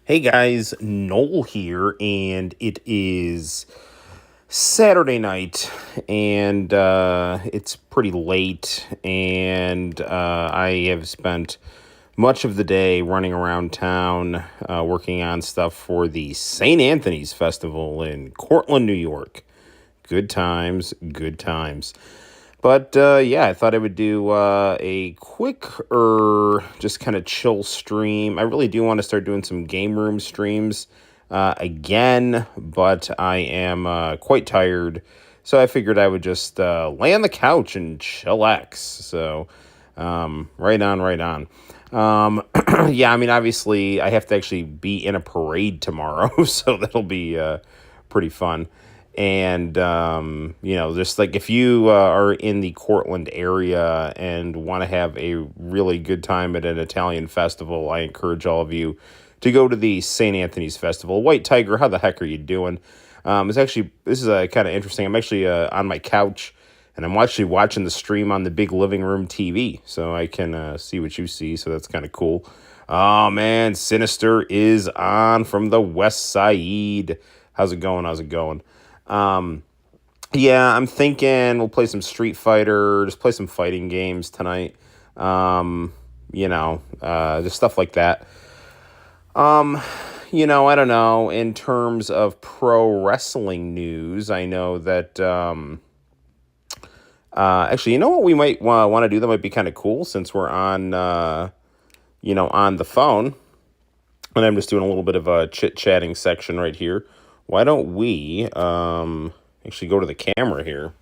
Hey guys, Noel here, and it is Saturday night, and it's pretty late, and I have spent much of the day running around town working on stuff for the St. Anthony's Festival in Cortland, New York. Good times, good times. But yeah, I thought I would do a quick just kind of chill stream. I really do want to start doing some game room streams again, but I am quite tired. So I figured I would just lay on the couch and chillax. So right on, right on. Yeah, I mean, obviously, I have to actually be in a parade tomorrow, so that'll be pretty fun. And just like if you are in the Cortland area and want to have a really good time at an Italian festival, I encourage all of you to go to the St. Anthony's Festival. White Tiger, how the heck are you doing? This is kind of interesting. I'm actually on my couch and I'm actually watching the stream on the big living room TV, so I can see what you see. So that's kind of cool. Oh man, Sinister is on from the West Side. How's it going? How's it going? Um, yeah, I'm thinking we'll play some Street Fighter, just play some fighting games tonight. Just stuff like that. Um, I don't know. In terms of pro wrestling news, I know that actually, you know what we might want to do that might be kind of cool since we're on the phone, and I'm just doing a little bit of a chit chatting section right here. Why don't we actually go to the camera here?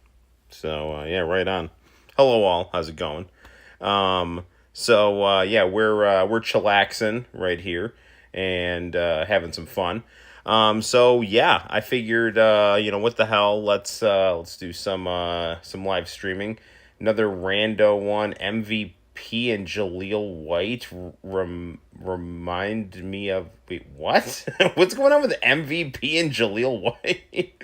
So yeah, right on. Hello all, how's it going? Yeah, we're chillaxing right here and having some fun. So yeah, I figured what the hell? Let's do some live streaming. Another rando one. MVP and Jaleel White remind me of what? What's going on with MVP and Jaleel White?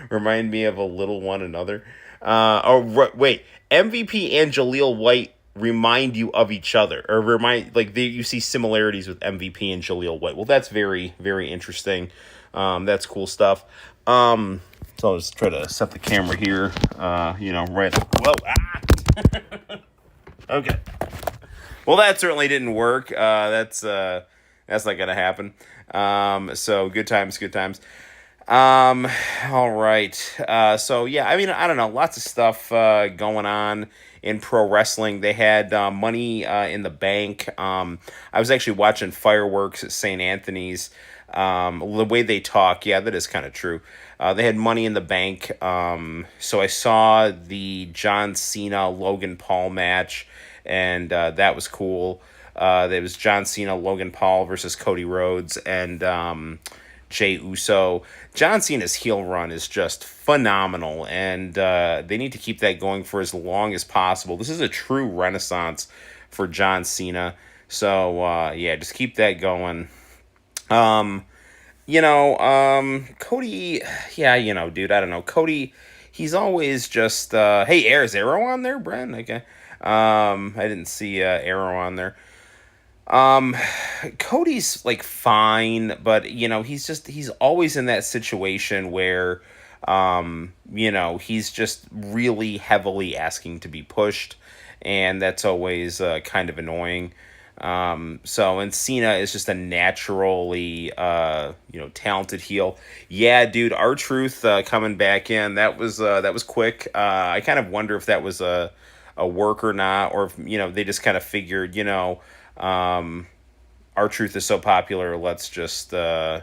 Remind me of a little one another. Wait, MVP and Jaleel White remind you of each other, or you see similarities with MVP and Jaleel White. Well, that's very very interesting. That's cool stuff. So I'll just try to set the camera here. Right. Whoa. Okay. Well, that certainly didn't work. That's not gonna happen. So good times, good times. All right. So yeah, I mean, I don't know, lots of stuff going on in pro wrestling. They had money in the bank. I was actually watching fireworks at St. Anthony's. The way they talk, yeah, that is kind of true. They had money in the bank. So I saw the John Cena Logan Paul match, and that was cool. There was John Cena, Logan Paul versus Cody Rhodes, and Jey Uso. John Cena's heel run is just phenomenal, and they need to keep that going for as long as possible. This is a true renaissance for John Cena. So yeah, just keep that going. Cody, yeah, dude, I don't know. Cody, he's always just, hey, is Arrow on there, Bren? Okay. I didn't see Arrow on there. Um, Cody's like fine, but he's always in that situation where, he's just really heavily asking to be pushed, and that's always kind of annoying. And Cena is just a naturally, talented heel. Yeah, dude, R-Truth coming back in, that was quick. I kind of wonder if that was a work or not, or if, they just kind of figured, R-Truth is so popular, let's just bring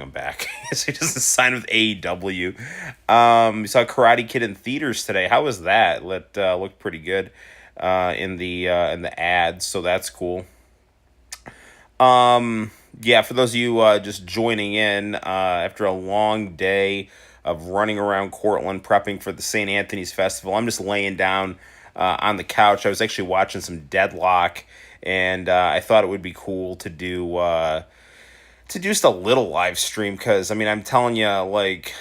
him back. So he doesn't sign with AEW. You saw Karate Kid in theaters today. How was that? Looked pretty good in the ads, so that's cool. Yeah, for those of you just joining in after a long day of running around Cortland prepping for the St. Anthony's Festival, I'm just laying down on the couch. I was actually watching some Deadlock, and I thought it would be cool to do just a little live stream, because I mean, I'm telling you, like,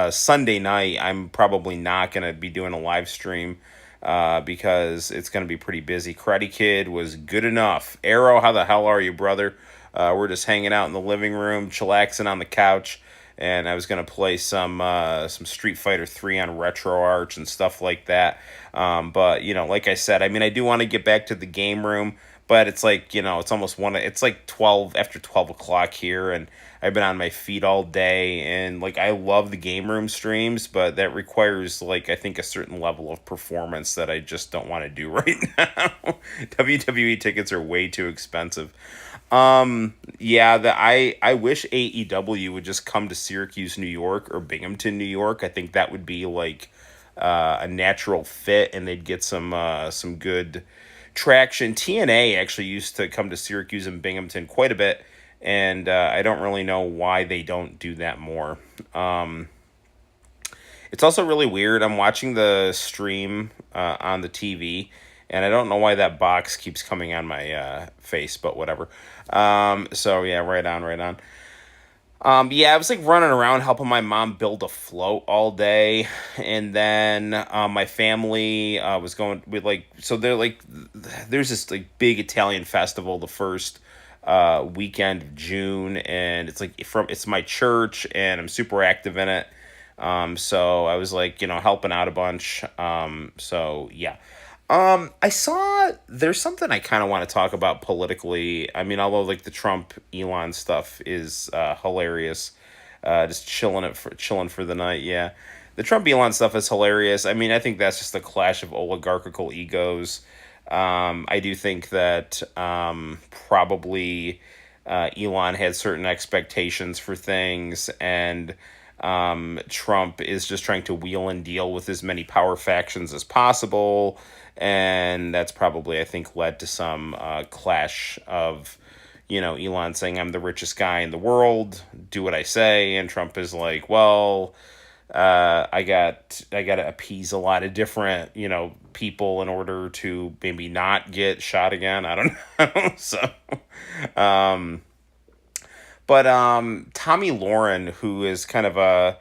Sunday night I'm probably not gonna be doing a live stream. because it's going to be pretty busy. Karate Kid was good enough. Arrow, how the hell are you, brother? We're just hanging out in the living room, chillaxing on the couch, and I was gonna play some Street Fighter 3 on RetroArch and stuff like that. But like I said, I mean, I do want to get back to the game room, but it's like it's almost one. It's like 12 after 12 o'clock here, and I've been on my feet all day, and like I love the game room streams, but that requires like I think a certain level of performance that I just don't want to do right now. WWE tickets are way too expensive. Yeah, I wish AEW would just come to Syracuse, New York, or Binghamton, New York. I think that would be like a natural fit, and they'd get some good traction. TNA actually used to come to Syracuse and Binghamton quite a bit, and I don't really know why they don't do that more. It's also really weird. I'm watching the stream on the TV, and I don't know why that box keeps coming on my face, but whatever. So yeah, right on, right on. Yeah, I was like running around helping my mom build a float all day, and then my family was going with like so they're like there's this like big Italian festival the first weekend of June, and it's like it's my church, and I'm super active in it. So I was like helping out a bunch. So yeah. I saw there's something I kind of want to talk about politically. I mean, although like the Trump Elon stuff is hilarious, just chilling for the night. Yeah, the Trump Elon stuff is hilarious. I mean, I think that's just a clash of oligarchical egos. I do think that probably Elon had certain expectations for things, and Trump is just trying to wheel and deal with as many power factions as possible, and that's probably I think led to some clash of Elon saying I'm the richest guy in the world, do what I say, and Trump is like, well, I got to appease a lot of different people in order to maybe not get shot again. I don't know. So um but Tommy Lauren, who is kind of a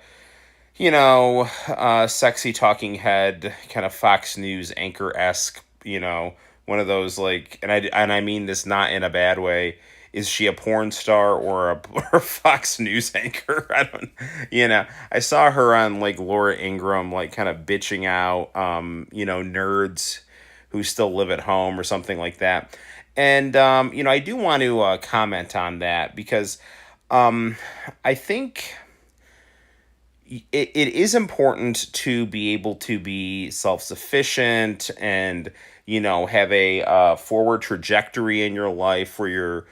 sexy talking head, kind of Fox News anchor esque, one of those like, and I mean this not in a bad way. Is she a porn star or a or a Fox News anchor? I don't, I saw her on like Laura Ingraham, like kind of bitching out, nerds who still live at home or something like that. And, I do want to comment on that because I think it is important to be able to be self-sufficient and have a forward trajectory in your life where you're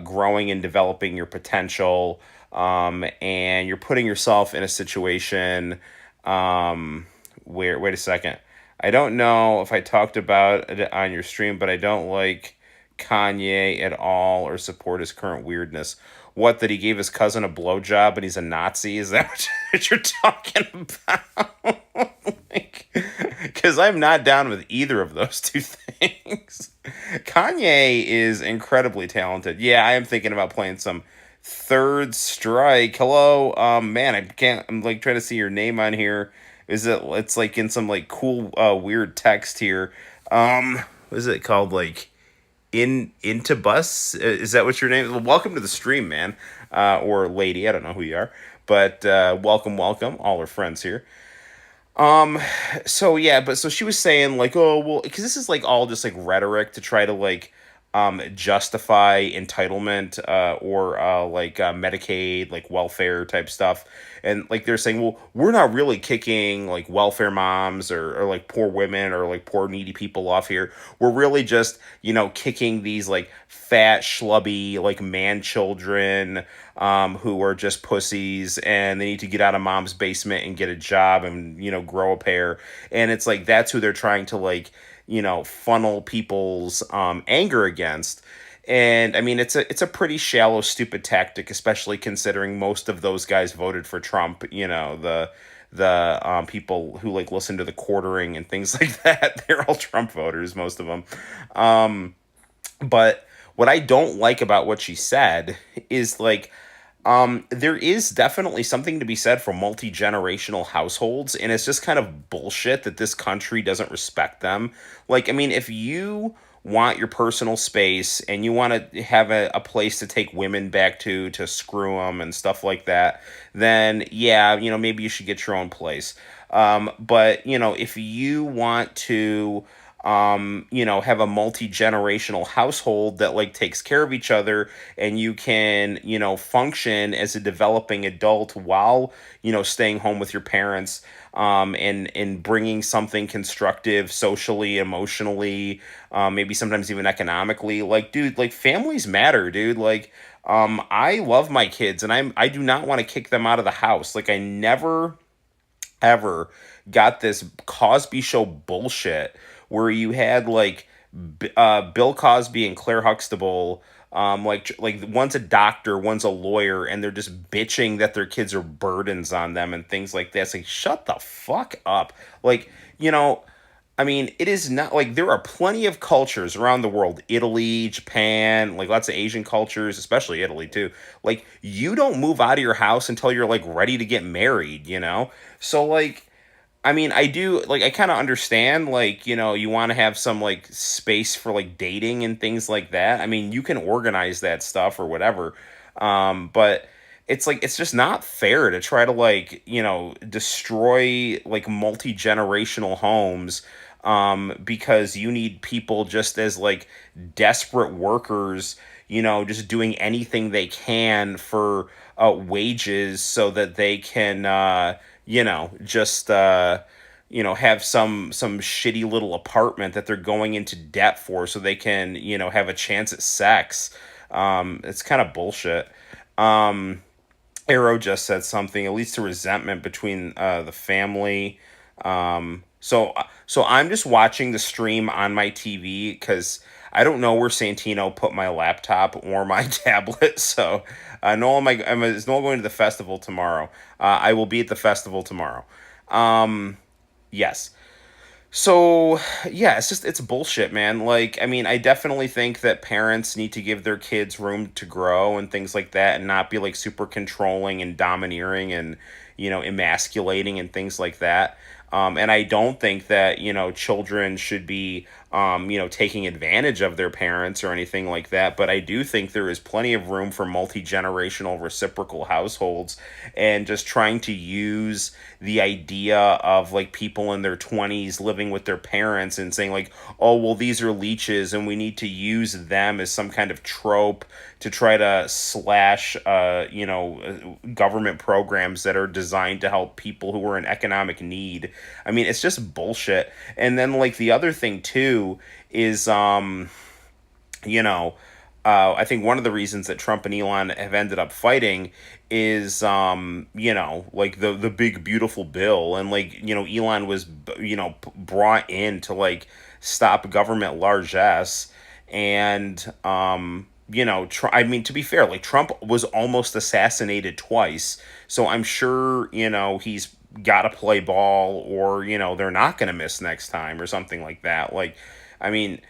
growing and developing your potential, and you're putting yourself in a situation where wait a second, I don't know if I talked about it on your stream, but I don't like Kanye at all or support his current weirdness. What, that he gave his cousin a blowjob and he's a Nazi? Is that what you're talking about? Because I'm not down with either of those two things. Kanye is incredibly talented. Yeah, I am thinking about playing some Third Strike. Hello, man, I can't. I'm like trying to see your name on here. Is it? It's like in some like cool, weird text here. What is it called? Like into bus, is that what your name is? Well, welcome to the stream, man, or lady, I don't know who you are, but welcome all our friends here. So yeah, but so she was saying like, oh well, because this is like all just like rhetoric to try to like justify entitlement, or like Medicaid, like welfare type stuff. And like they're saying, well, we're not really kicking like welfare moms or like poor women or like poor needy people off here. We're really just, kicking these like fat, schlubby, like man children who are just pussies and they need to get out of mom's basement and get a job and, grow a pair. And it's like that's who they're trying to like, funnel people's anger against. And I mean, it's a pretty shallow, stupid tactic, especially considering most of those guys voted for Trump. The people who like listen to the quartering and things like that, they're all Trump voters, most of them. But what I don't like about what she said is like, There is definitely something to be said for multi-generational households, and it's just kind of bullshit that this country doesn't respect them. Like, I mean, if you want your personal space and you want to have a place to take women back to screw them and stuff like that, then yeah, maybe you should get your own place. But if you want to have a multi-generational household that like takes care of each other, and you can, function as a developing adult while, staying home with your parents, and bringing something constructive socially, emotionally, maybe sometimes even economically. Like, dude, like families matter, dude. Like, I love my kids, and I do not want to kick them out of the house. Like, I never ever got this Cosby Show bullshit where you had like Bill Cosby and Claire Huxtable, like one's a doctor, one's a lawyer, and they're just bitching that their kids are burdens on them and things like that. It's like, shut the fuck up. Like, I mean, it is not like there are plenty of cultures around the world, Italy, Japan, like lots of Asian cultures, especially Italy too. Like, you don't move out of your house until you're like ready to get married. So like, I mean, I do like, I kind of understand, like, you want to have some like space for like dating and things like that. I mean, you can organize that stuff or whatever. But it's like, it's just not fair to try to like, destroy like multi-generational homes, because you need people just as like desperate workers, just doing anything they can for wages so that they can, just have some shitty little apartment that they're going into debt for so they can, have a chance at sex. It's kind of bullshit. Um, Arrow just said something. It leads to resentment between the family. So I'm just watching the stream on my TV because I don't know where Santino put my laptop or my tablet. So Noel, is Noel going to the festival tomorrow? I will be at the festival tomorrow. Yes. So yeah, it's bullshit, man. Like, I mean, I definitely think that parents need to give their kids room to grow and things like that, and not be like super controlling and domineering and, emasculating and things like that. And I don't think that, children should be, taking advantage of their parents or anything like that. But I do think there is plenty of room for multi generational reciprocal households, and just trying to use the idea of like people in their 20s living with their parents and saying, like, oh, well, these are leeches and we need to use them as some kind of trope to try to slash, government programs that are designed to help people who are in economic need. I mean, it's just bullshit. And then like the other thing too is, you know, I think one of the reasons that Trump and Elon have ended up fighting is, like the big beautiful bill, and like, Elon was, brought in to like stop government largesse, and I mean, to be fair, like Trump was almost assassinated twice, so I'm sure, he's got to play ball, or they're not going to miss next time or something like that. Like, I mean,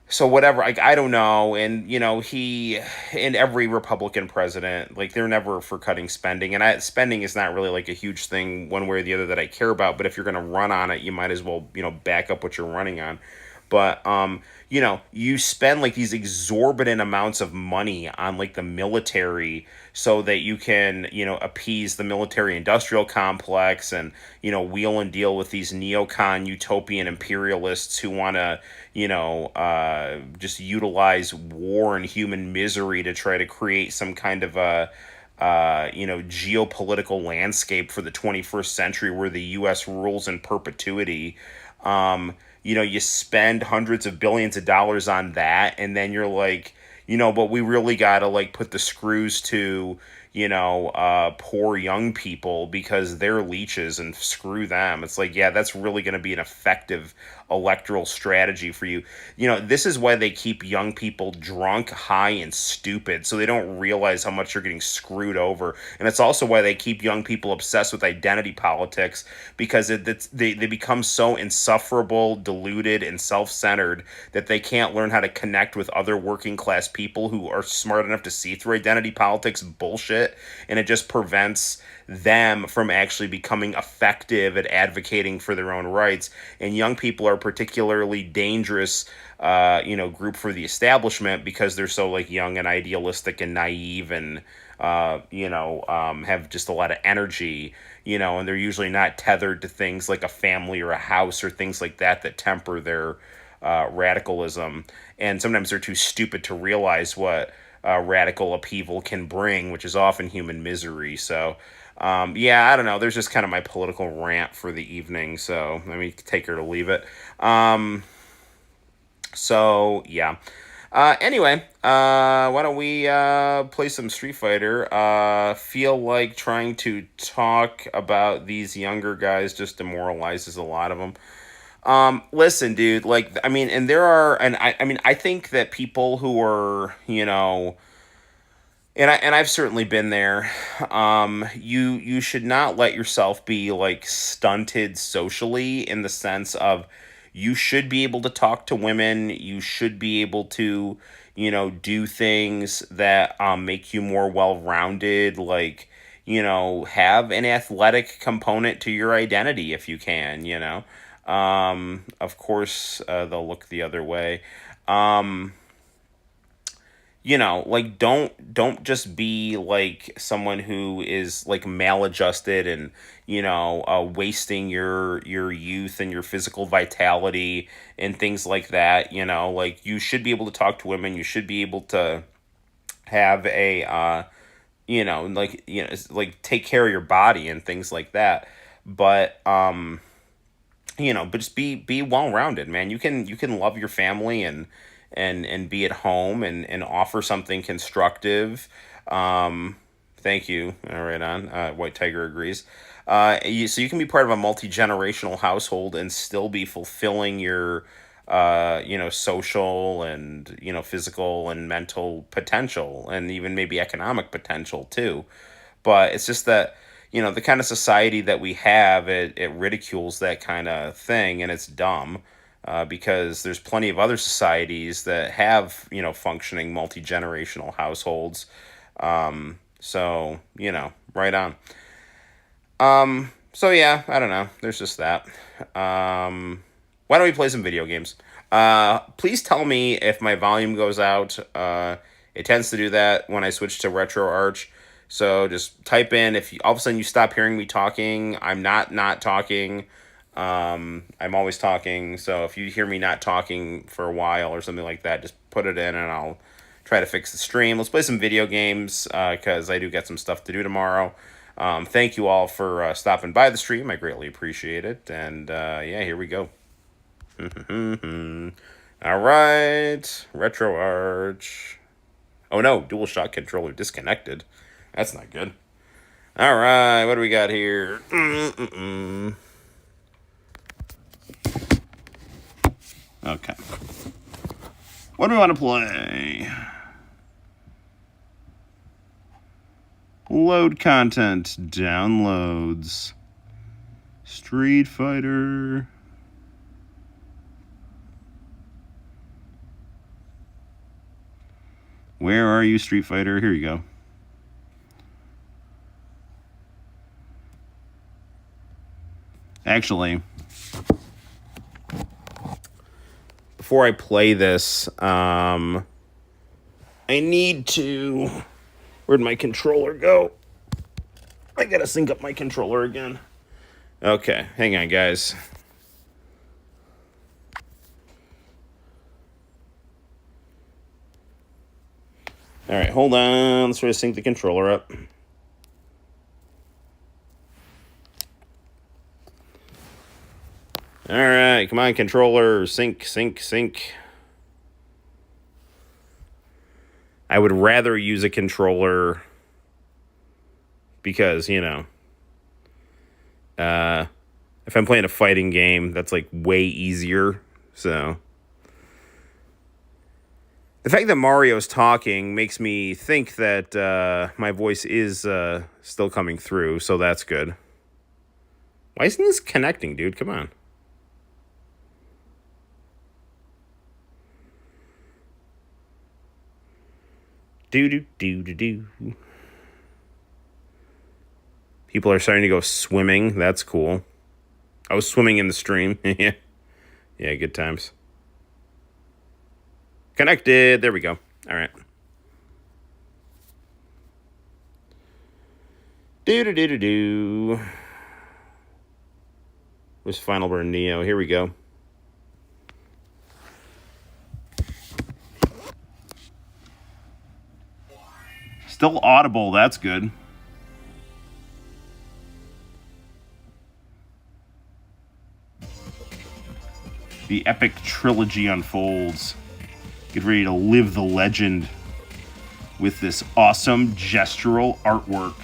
so whatever, I don't know. And he and every Republican president, like, they're never for cutting spending, and spending is not really like a huge thing one way or the other that I care about. But if you're going to run on it, you might as well, back up what you're running on. But you spend like these exorbitant amounts of money on like the military so that you can, appease the military industrial complex, and wheel and deal with these neocon utopian imperialists who want to, just utilize war and human misery to try to create some kind of a geopolitical landscape for the 21st century where the U.S. rules in perpetuity. You spend hundreds of billions of dollars on that, and then you're like, but we really gotta like put the screws to, poor young people because they're leeches, and screw them. It's like, yeah, that's really gonna be an effective electoral strategy for you. This is why they keep young people drunk, high, and stupid, so they don't realize how much you're getting screwed over. And it's also why they keep young people obsessed with identity politics, because they become so insufferable, deluded, and self-centered that they can't learn how to connect with other working class people who are smart enough to see through identity politics bullshit it, and it just prevents them from actually becoming effective at advocating for their own rights. And young people are particularly dangerous, group for the establishment because they're so like young and idealistic and naive and have just a lot of energy, and they're usually not tethered to things like a family or a house or things like that temper their radicalism. And sometimes they're too stupid to realize what radical upheaval can bring, which is often human misery. So, I don't know. There's just kind of my political rant for the evening. So let me take her to leave it. Anyway, why don't we play some Street Fighter? Feel like trying to talk about these younger guys just demoralizes a lot of them. Listen, dude, like, I mean, and there are, and I mean, I think that people who are, and I've certainly been there. You should not let yourself be like stunted socially in the sense of you should be able to talk to women. You should be able to, do things that make you more well rounded. Like, have an athletic component to your identity if you can. Of course, they'll look the other way. Like don't just be like someone who is like maladjusted and wasting your youth and your physical vitality and things like that. Like you should be able to talk to women. You should be able to have a like take care of your body and things like that. But but just be well rounded, man. You can love your family and be at home and offer something constructive. Thank you. All right, on. White Tiger agrees. So you can be part of a multi-generational household and still be fulfilling your, social and, physical and mental potential and even maybe economic potential too. But it's just that, the kind of society that we have, it ridicules that kind of thing, and it's dumb. Because there's plenty of other societies that have, functioning multi-generational households. Right on. I don't know. There's just that. Why don't we play some video games? Please tell me if my volume goes out. It tends to do that when I switch to RetroArch. So just type in if all of a sudden you stop hearing me talking. I'm not talking. I'm always talking, so if you hear me not talking for a while or something like that, just put it in and I'll try to fix the stream. Let's play some video games, because I do get some stuff to do tomorrow. Thank you all for stopping by the stream. I greatly appreciate it, and here we go. All right, RetroArch. Oh no, DualShock controller disconnected. That's not good. All right, what do we got here? Okay. What do we want to play? Load content. Downloads. Street Fighter. Where are you, Street Fighter? Here you go. Actually, before I play this, I need to... Where'd my controller go? I gotta sync up my controller again. Okay, hang on, guys. All right, hold on. Let's try to sync the controller up. All right, come on, controller. Sync. I would rather use a controller because, if I'm playing a fighting game, that's like way easier. So the fact that Mario's talking makes me think that my voice is still coming through, so that's good. Why isn't this connecting, dude? Come on. Do. People are starting to go swimming. That's cool. I was swimming in the stream. Yeah. Yeah, good times. Connected. There we go. All right. Do. Where's Final Burn Neo? Here we go. Still audible. That's good. The epic trilogy unfolds. Get ready to live the legend with this awesome gestural artwork.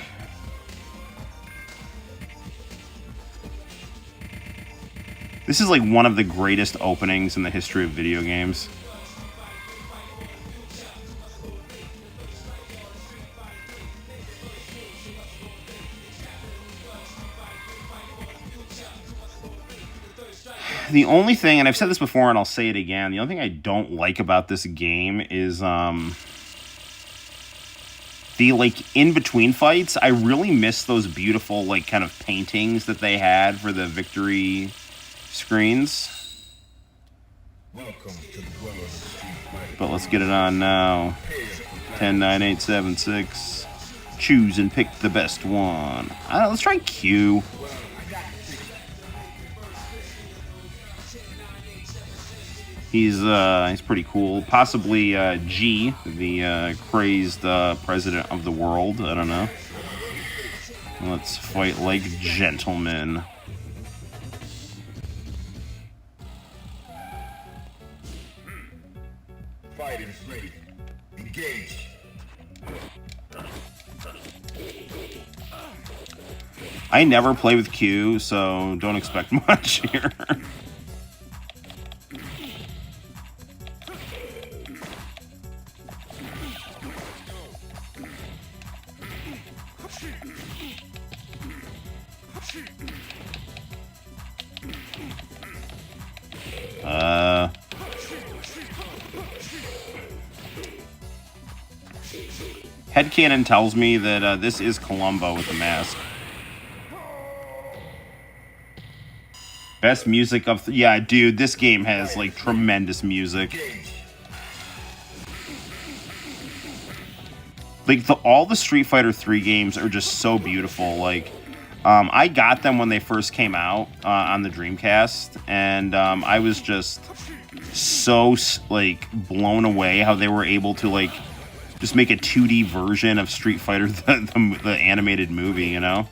This is like one of the greatest openings in the history of video games. The only thing, and I've said this before and I'll say it again, the only thing I don't like about this game is the like in-between fights. I really miss those beautiful like kind of paintings that they had for the victory screens. But let's get it on now. 10, 9, 8, 7, 6. Choose and pick the best one. Let's try Q. He's pretty cool. Possibly G, the crazed president of the world. I don't know. Let's fight like gentlemen. Fight is ready. Engage. I never play with Q, so don't expect much here. Headcanon tells me that this is Columbo with the mask. Best music of... yeah, dude, this game has, like, tremendous music. Like, all the Street Fighter 3 games are just so beautiful. Like, I got them when they first came out on the Dreamcast, and I was just so, like, blown away how they were able to, like, just make a 2D version of Street Fighter, the animated movie, you know?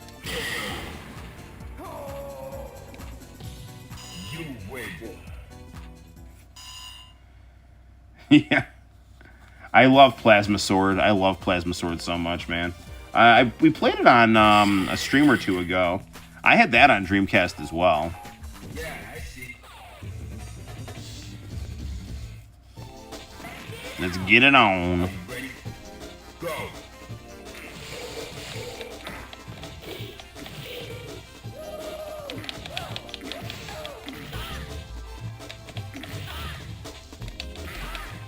Yeah. I love Plasma Sword. I love Plasma Sword so much, man. We played it on a stream or two ago. I had that on Dreamcast as well. Yeah, I see. Let's get it on. Ready? Go.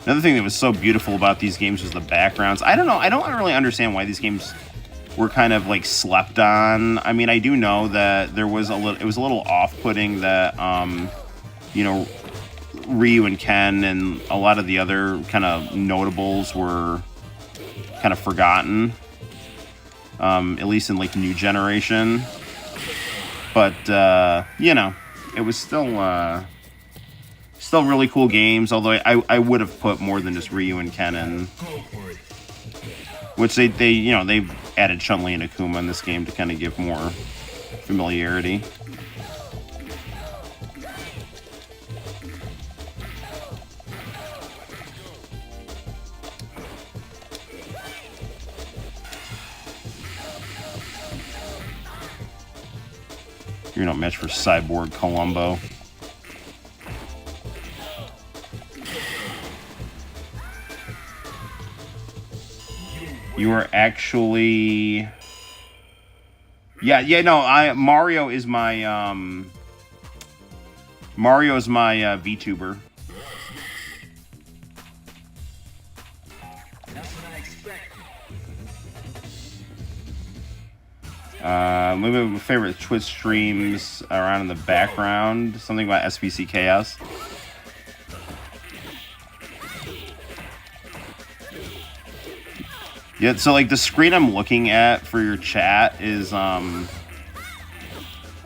Another thing that was so beautiful about these games was the backgrounds. I don't know. I don't really understand why these games were kind of like slept on. I mean, I do know that there was it was a little off-putting that, you know, Ryu and Ken and a lot of the other kind of notables were kind of forgotten, at least in like New Generation. But you know, it was still really cool games. Although I would have put more than just Ryu and Ken in, which they you know, they've added Chun-Li and Akuma in this game to kind of give more familiarity. You're no match for Cyborg Columbo. You are actually... Yeah, no, Mario is my VTuber. That's what I expected. Maybe my favorite Twitch streams around in the background. Something about SBC Chaos. Yeah, so like the screen I'm looking at for your chat is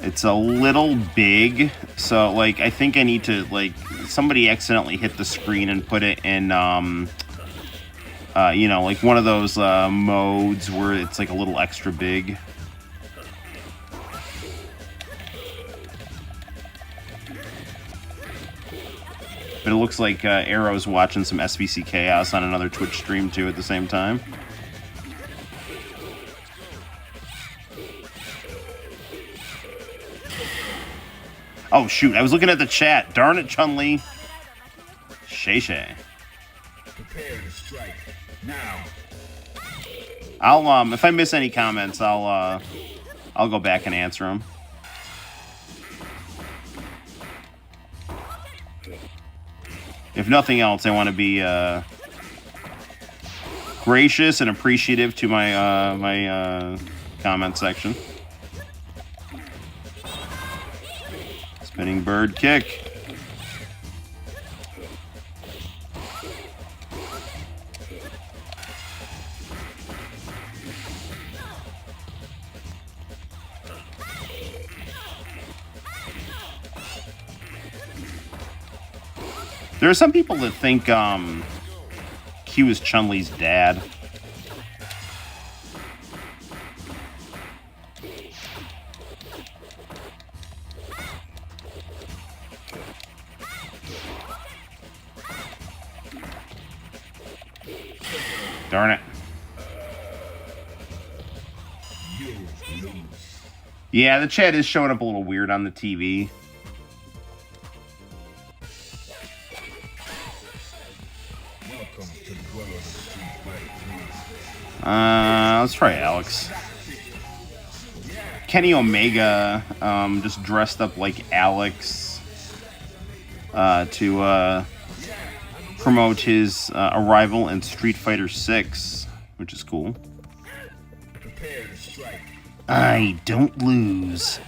it's a little big. So like I think I need to like somebody accidentally hit the screen and put it in you know, like one of those modes where it's like a little extra big. But it looks like Arrow's watching some SBC Chaos on another Twitch stream too at the same time. Oh shoot, I was looking at the chat. Darn it, Chun-Li. Shay. Prepare to strike. Now. I'll if I miss any comments, I'll go back and answer them. If nothing else, I want to be gracious and appreciative to my my comment section. Spinning bird kick. There are some people that think Q is Chun-Li's dad. Darn it. Yeah, the chat is showing up a little weird on the TV. Let's try Alex. Kenny Omega just dressed up like Alex to promote his arrival in Street Fighter 6, which is cool. Prepare to strike. I don't lose.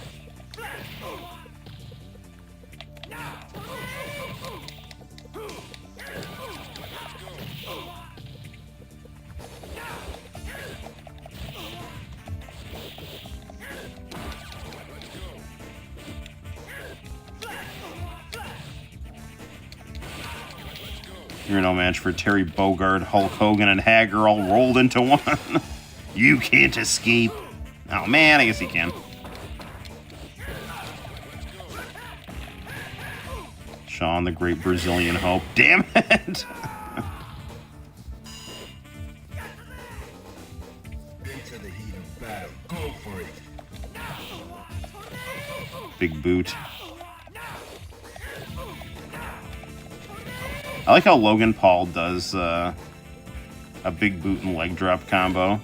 You're no match for Terry Bogard, Hulk Hogan, and Hager all rolled into one. You can't escape. Oh man, I guess he can. Sean, the great Brazilian hope. Damn it! Into the heat of battle. Go for it. Big boot. I like how Logan Paul does a big boot and leg drop combo.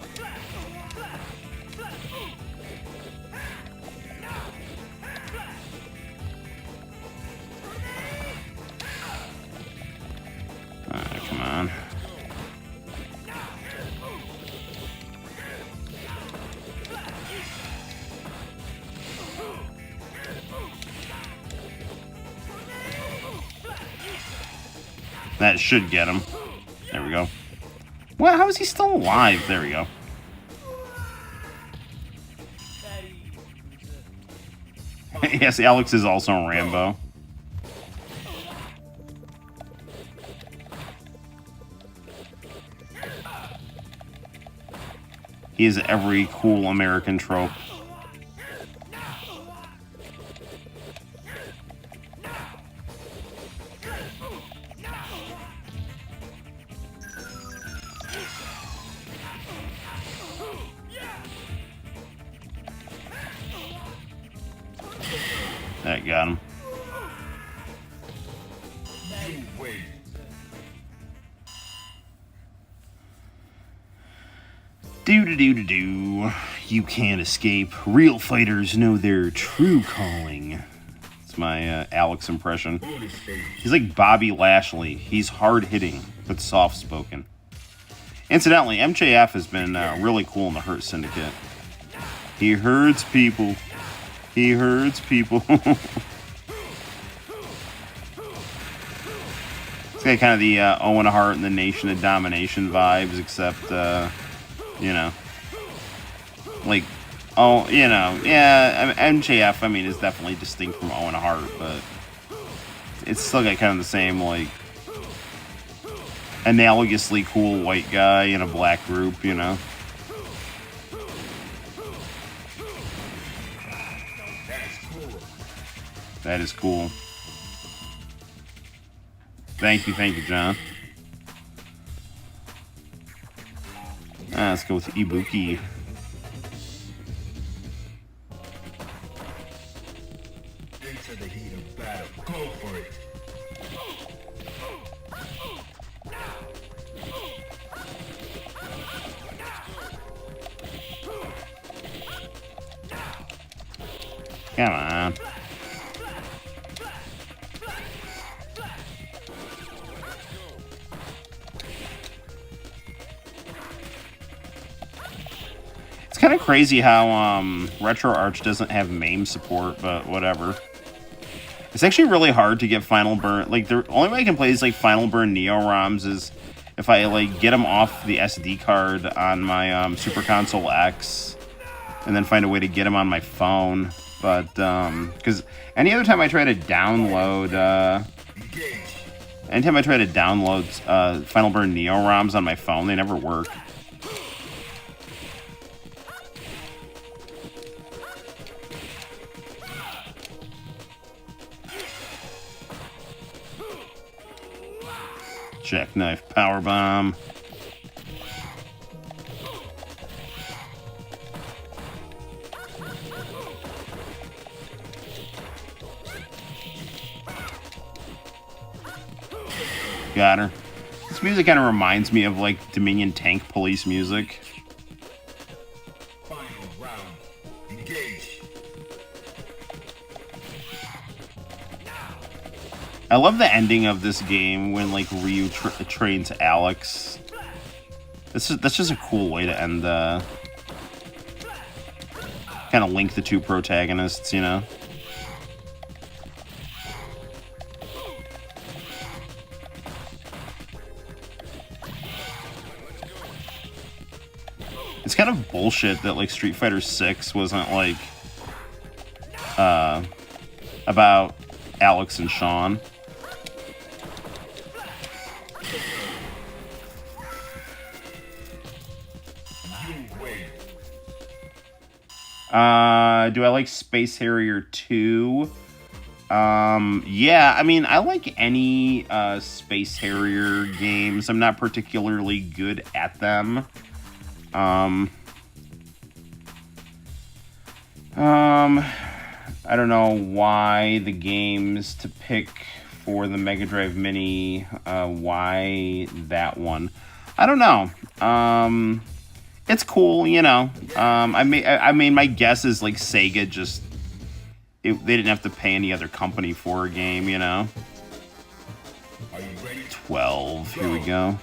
Come on. That should get him. There we go. Well, how is he still alive? There we go. Yes, Alex is also Rambo. He is every cool American trope. That got him. Do. You can't escape. Real fighters know their true calling. It's my Alex impression. He's like Bobby Lashley. He's hard-hitting, but soft-spoken. Incidentally, MJF has been really cool in the Hurt Syndicate. He hurts people. He hurts people. It's got kind of the Owen Hart and the Nation of Domination vibes, except, you know, like, oh, you know, yeah, MJF, I mean, is definitely distinct from Owen Hart, but it's still got kind of the same, like, analogously cool white guy in a black group, you know. That is cool. Thank you, John. Let's go with Ibuki. Into the heat of battle. Go for it. Come on. It's kind of crazy how RetroArch doesn't have MAME support, but whatever. It's actually really hard to get Final Burn. Like, the only way I can play these, like, Final Burn Neo-ROMs is if I, like, get them off the SD card on my Super Console X and then find a way to get them on my phone. But, because any other time I try to download, anytime I try to download Final Burn Neo-ROMs on my phone, they never work. Jackknife powerbomb. Got her. This music kind of reminds me of like Dominion Tank Police music. Final round. Engage. I love the ending of this game when like Ryu trains Alex. That's just a cool way to end the kind of link the two protagonists, you know. It's kind of bullshit that like Street Fighter 6 wasn't like about Alex and Sean. Do I like Space Harrier 2? Yeah, I mean, I like any Space Harrier games. I'm not particularly good at them. I don't know why the games to pick for the Mega Drive Mini, why that one. I don't know. It's cool, you know. I mean, my guess is like Sega just they didn't have to pay any other company for a game, you know. Are you ready? 12. Here we go.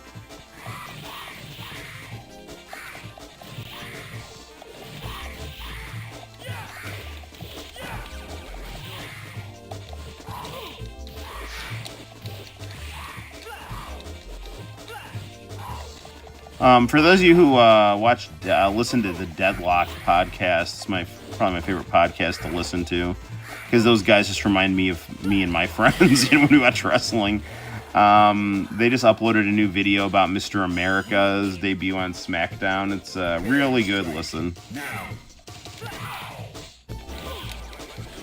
For those of you who listen to the Deadlock podcast, it's probably my favorite podcast to listen to, because those guys just remind me of me and my friends, you know, when we watch wrestling. They just uploaded a new video about Mr. America's debut on SmackDown. It's a really good listen.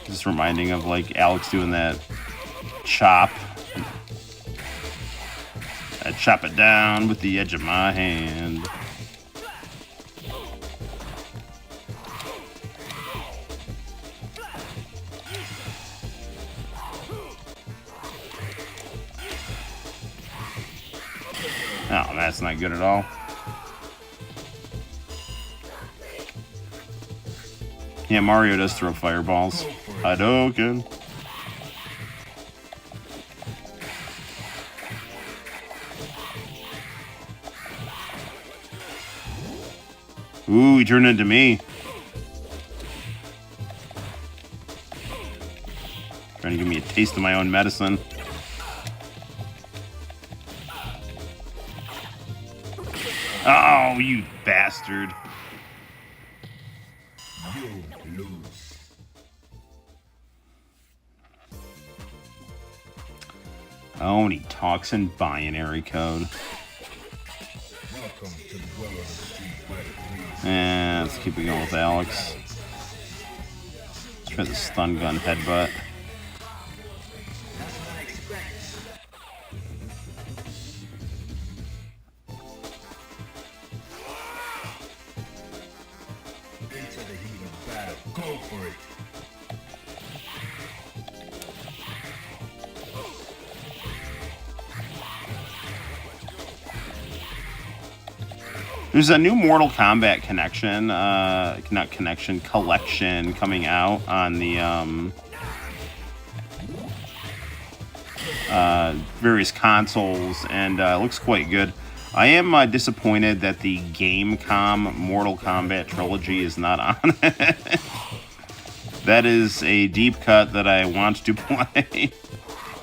Just reminding of like Alex doing that chop. I chop it down with the edge of my hand. Oh, that's not good at all. Yeah, Mario does throw fireballs. Hadouken. Ooh, he turned into me. taste of my own medicine. Oh, you bastard. You lose. Oh, and he talks in binary code. Welcome to the well of the street where the And let's keep it going with Alex. Let's try the stun gun headbutt. into the heat of battle. Go for it. There's a new Mortal Kombat collection coming out on the various consoles, and it looks quite good. I am disappointed that the Gamecom Mortal Kombat trilogy is not on it. That is a deep cut that I want to play,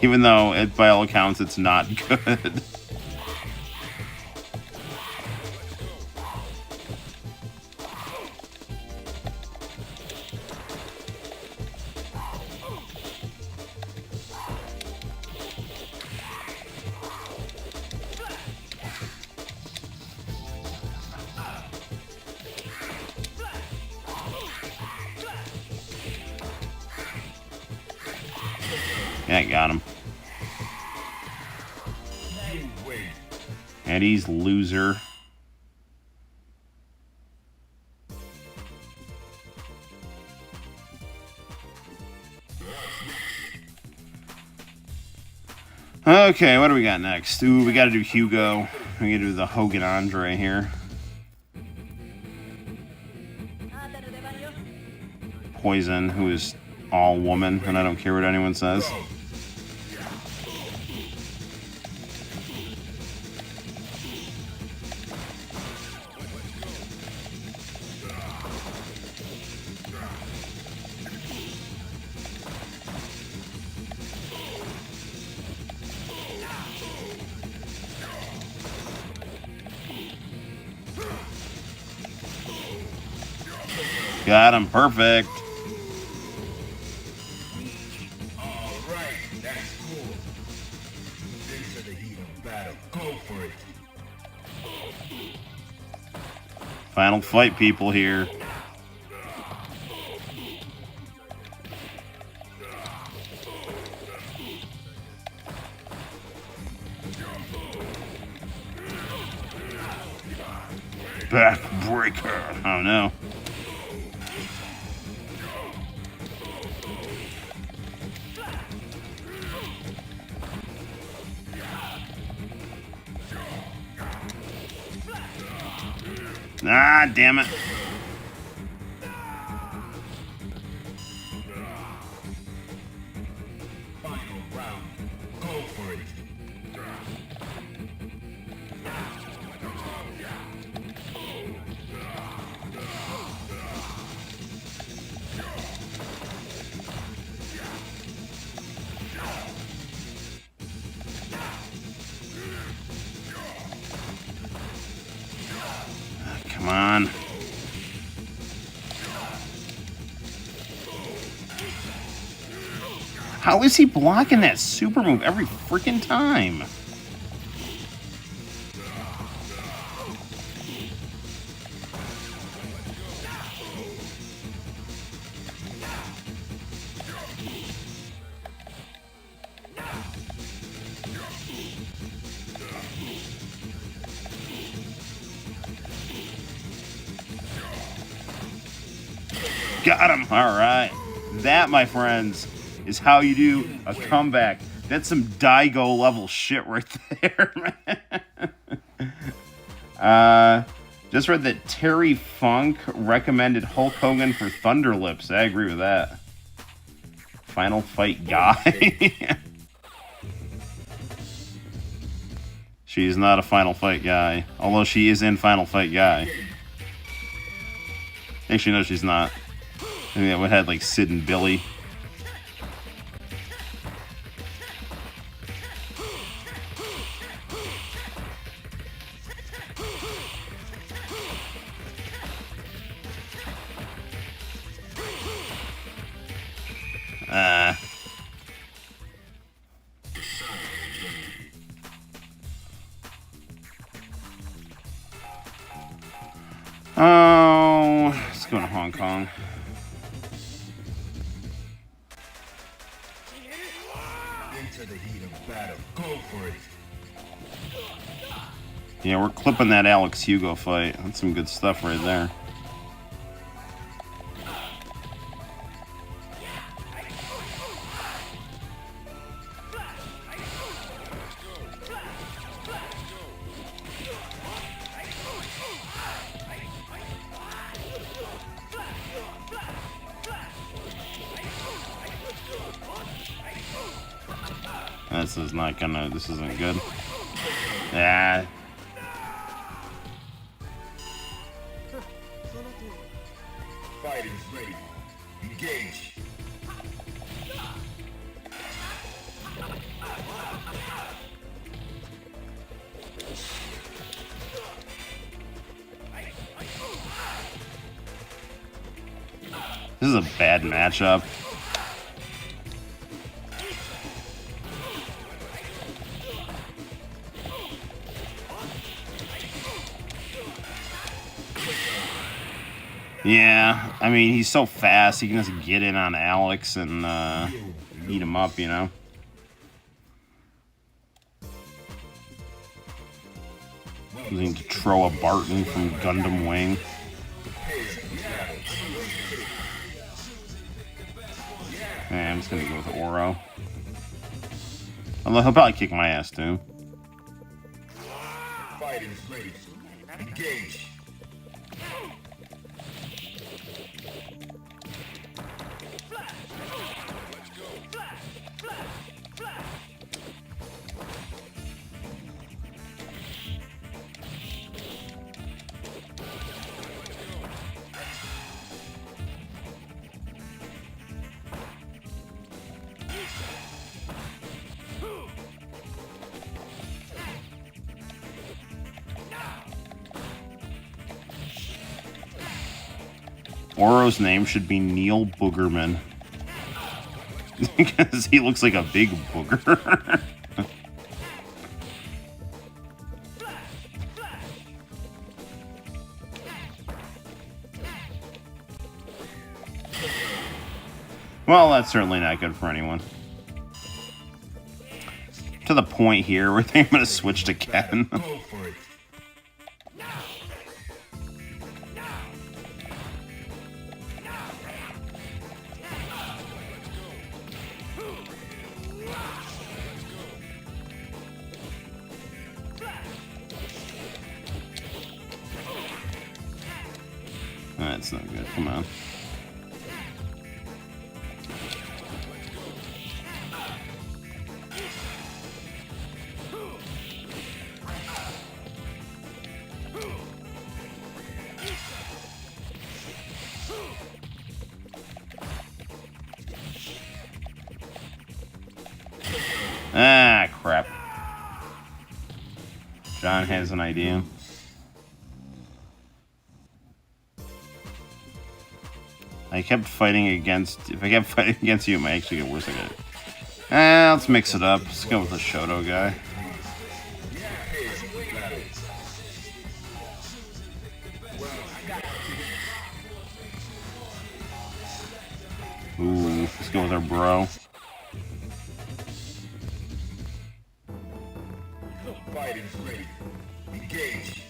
even though, by all accounts, it's not good. Yeah, got him. You win. Eddie's loser. Okay, what do we got next? Ooh, we gotta do Hugo. We gotta do the Hogan Andre here. Poison, who is all woman, and I don't care what anyone says. Got him, perfect. All right, that's cool. Into the heat of battle. Go for it. Final fight, people here. Backbreaker. Oh no. Ah, damn it. Final round. Go for it. Come on. How is he blocking that super move every freaking time? Got him. All right. That, my friends, is how you do a comeback. That's some Daigo level shit right there, man. Just read that Terry Funk recommended Hulk Hogan for Thunder Lips. I agree with that. Final Fight guy. She's not a Final Fight guy. Although she is in Final Fight guy. Actually, no, she's not. I think that would have like Sid and Billy. Oh, let's go to Hong Kong. Into the heat of battle. Go for it. Yeah, we're clipping that Alex Hugo fight. That's some good stuff right there. This is not gonna, this isn't good. Yeah. Fighters ready. Engage. This is a bad matchup. Yeah, I mean, he's so fast, he can just get in on Alex and eat him up, you know? Using to throw a Barton from Gundam Wing. Man, I'm just gonna go with Oro. Although he'll probably kick my ass too. Fighters ready. Engage. Oro's name should be Neil Boogerman. Because he looks like a big booger. Well, that's certainly not good for anyone. To the point here where they're going to switch to Ken. Go for it. That's not good. Come on. Ah, crap. John has an idea. I kept fighting against... If I kept fighting against you, it might actually get worse again. Let's mix it up. Let's go with the Shoto guy. Ooh, let's go with our bro. Fighters ready. Engage.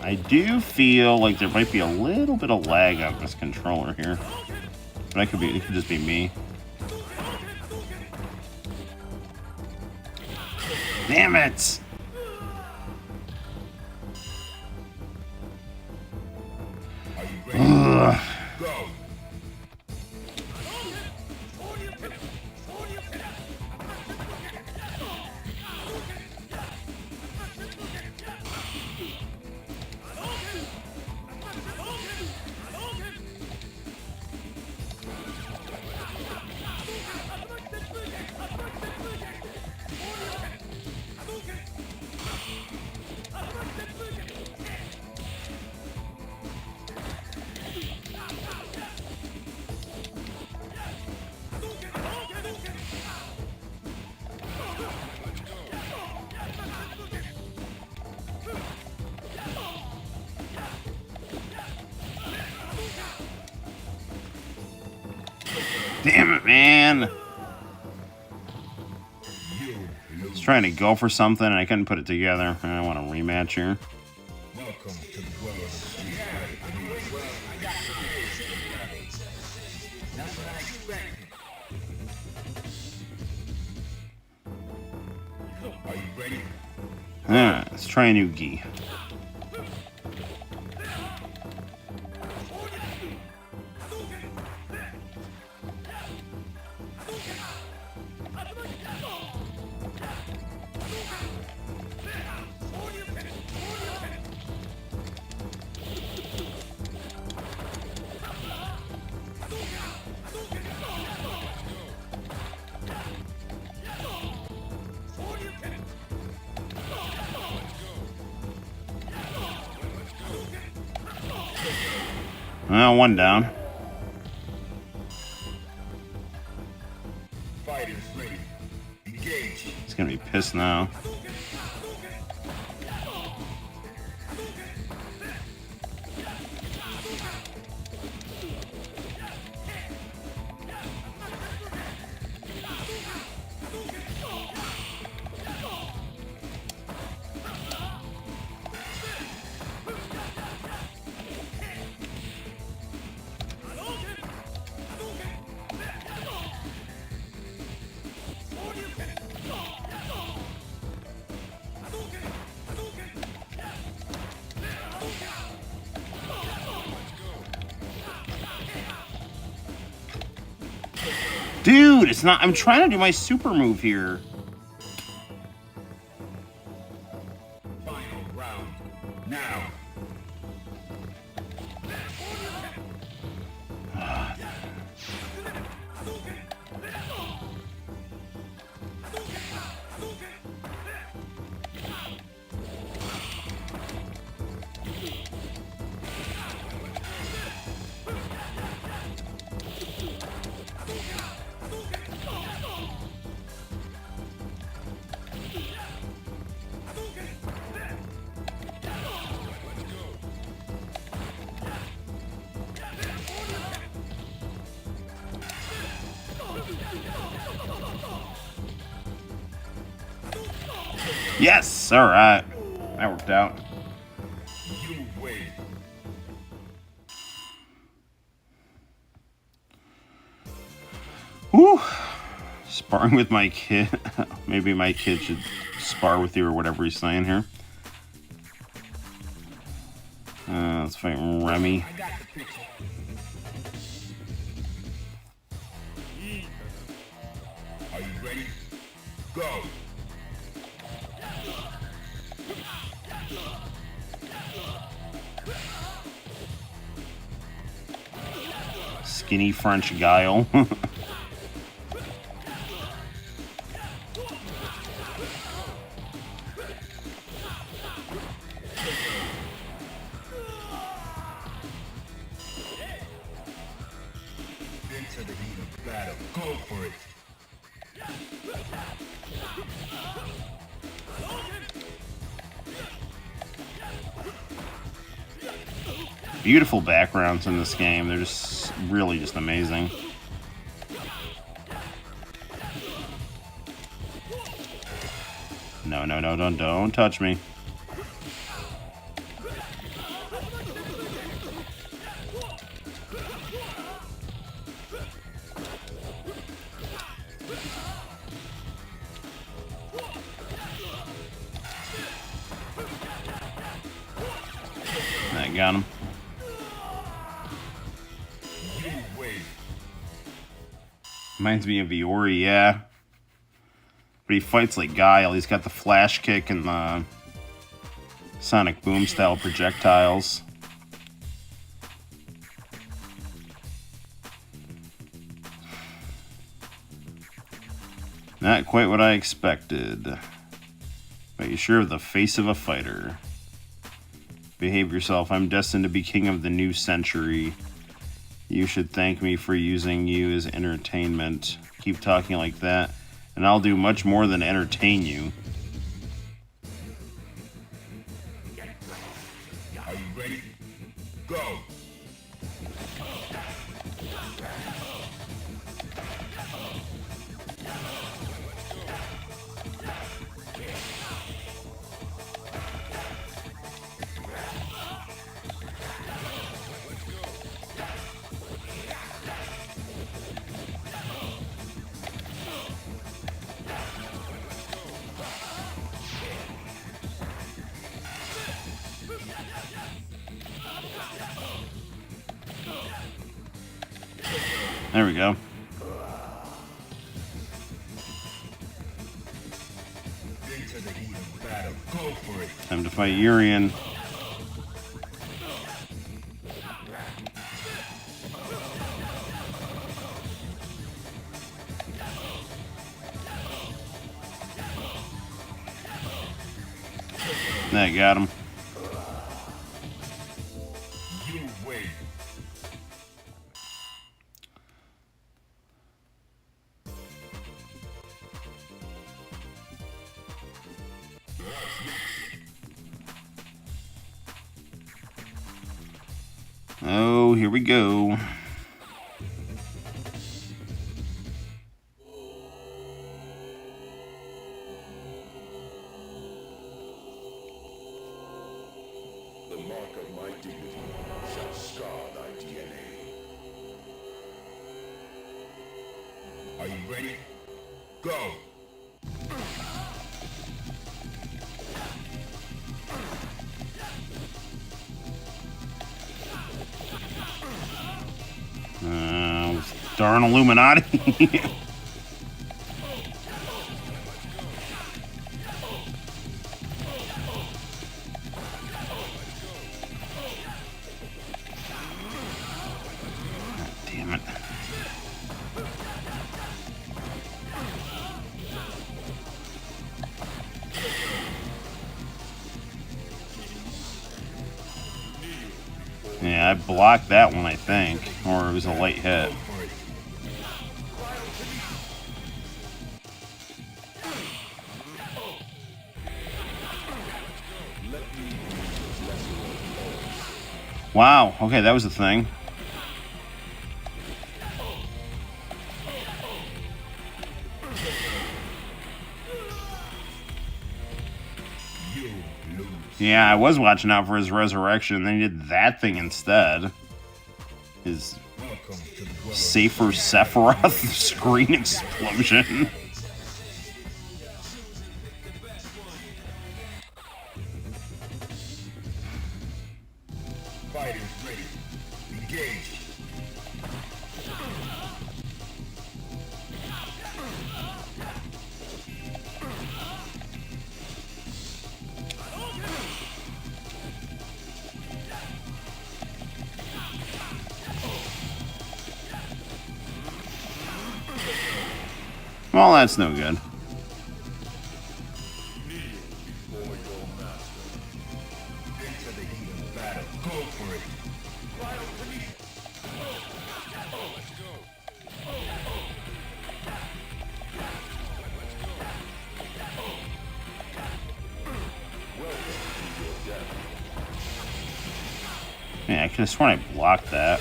I do feel like there might be a little bit of lag on this controller here. But it could just be me. Damn it! Ugh. Damn it, man! I was trying to go for something and I couldn't put it together. I want a rematch here. Welcome to the world of street. That's what I expected. Are you ready? Let's try a new gi. Well, one down. Fighters ready. Engage. He's gonna be pissed now. Dude, it's not. I'm trying to do my super move here. Final round. Now. Yes, all right. That worked out. You win. Whew. Sparring with my kid. Maybe my kid should spar with you or whatever he's saying here. Let's fight Remy. I got the picture. Are you ready? Go. Skinny French guile. Into the heat of battle. Go for it. Beautiful backgrounds in this game. They're just really just amazing. No, don't touch me. Alright, got him. You win. Reminds me of Iori, yeah. But he fights like Guile. He's got the flash kick and the sonic boom style projectiles. Not quite what I expected. But you're sure of the face of a fighter. Behave yourself. I'm destined to be king of the new century. You should thank me for using you as entertainment. Keep talking like that, and I'll do much more than entertain you. Are you ready? Go. There we go. Into the heat of battle. Go for it. Time to fight Urian. That got him. You win. Oh, here we go. The mark of my dignity shall scar thy DNA. Are you ready? Go! Darn Illuminati. Damn it. Yeah, I blocked that one, I think. Or it was a light hit. Wow, okay, that was the thing. Yeah, I was watching out for his resurrection, then he did that thing instead. His Safer Sephiroth screen explosion. Fighters ready. Engage. Well, that's no good. Into the heat of battle. Go for it. Yeah, I could have sworn I blocked that.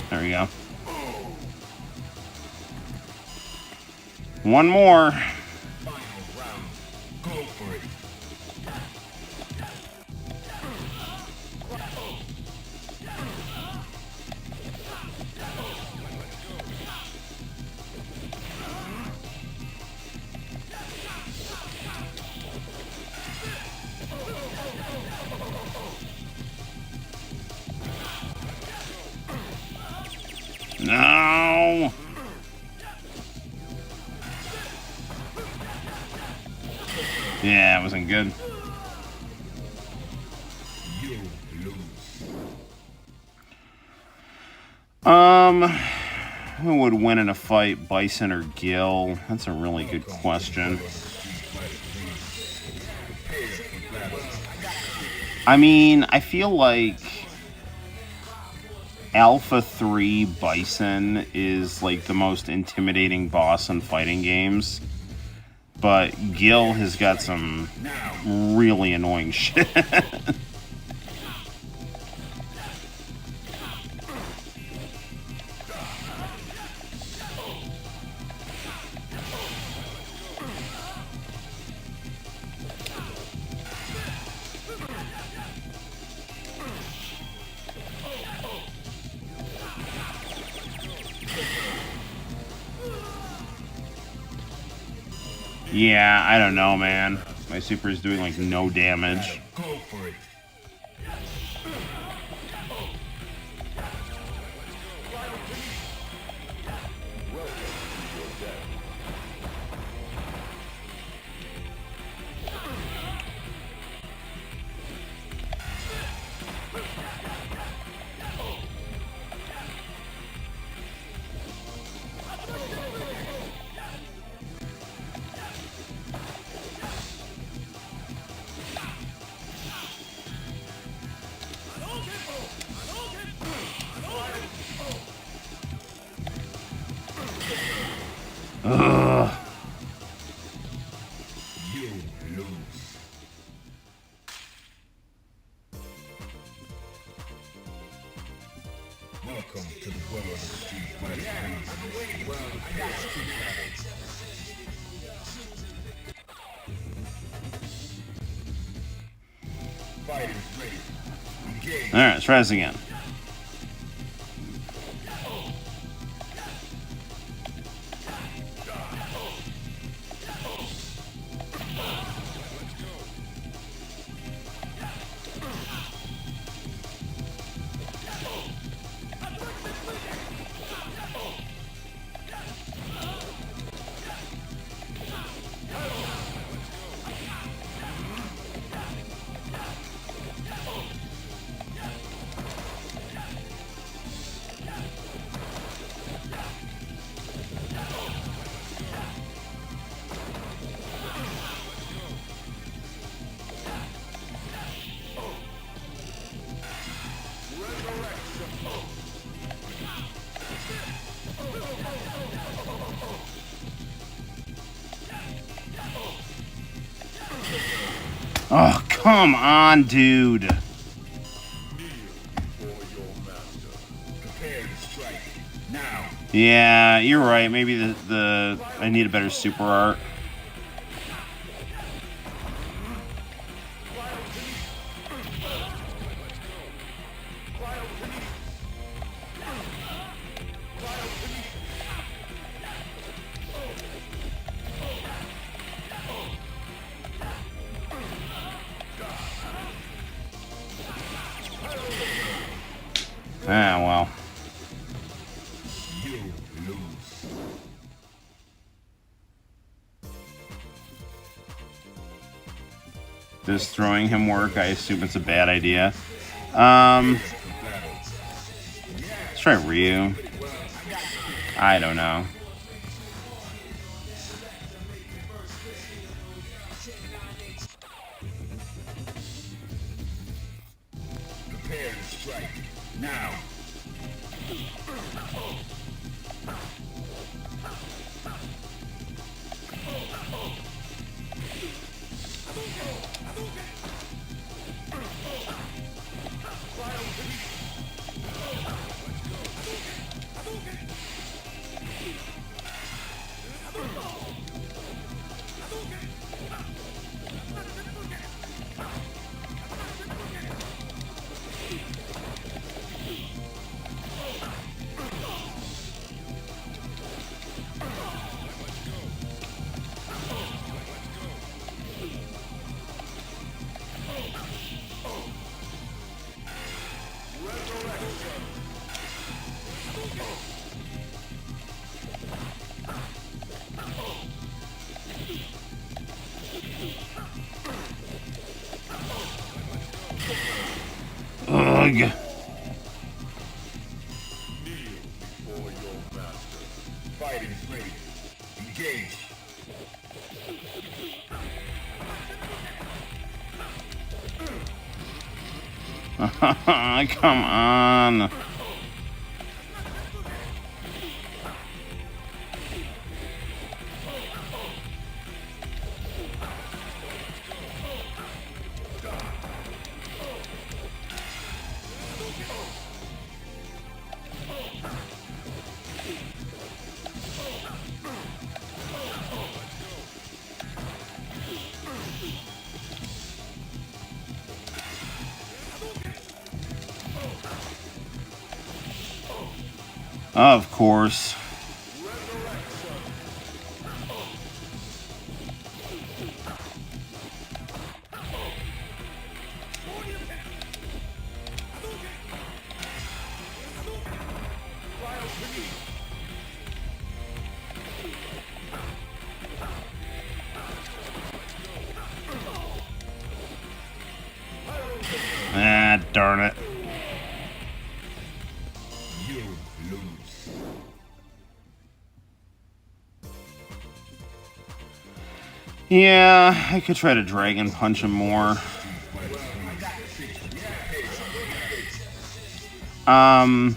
There we go. One more. Final round. Go for it. Yeah, it wasn't good. You lose. Who would win in a fight, Bison or Gil? That's a really good question. I mean, I feel like Alpha 3 Bison is like the most intimidating boss in fighting games. But Gil has got some really annoying shit. Yeah, I don't know, man. My super is doing like no damage. Go for it. Ugh. You lose. Welcome to the world of Street Fighter 3. Well, I got Street Fighter. Fighters ready. Engage. Alright, let's try this again. Oh, come on, dude. Prepare to strike. Now. Yeah, you're right. Maybe the I need a better super art. Ah, well. You lose. Does throwing him work? I assume it's a bad idea. Let's try Ryu. I don't know. Prepare to strike. Now. Ugh. Kneel before your master. Fighting ready. Engage. Come on. Of course. Ah, darn it. You lose. Yeah, I could try to dragon punch him more. A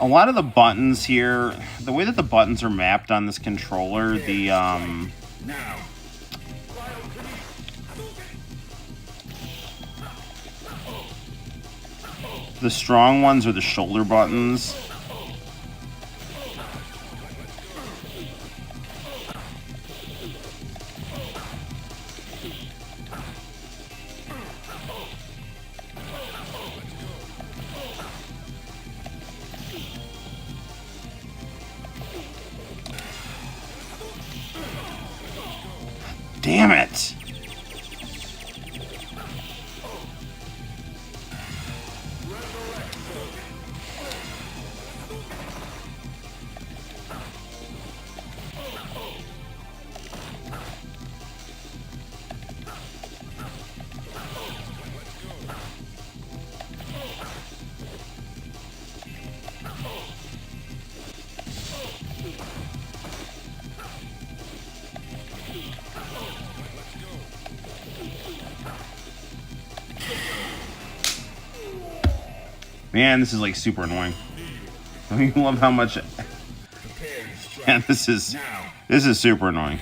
lot of the buttons here, the way that the buttons are mapped on this controller, Now. the strong ones are the shoulder buttons. Damn it! Man, this is like super annoying. I love how much. Man, this is super annoying.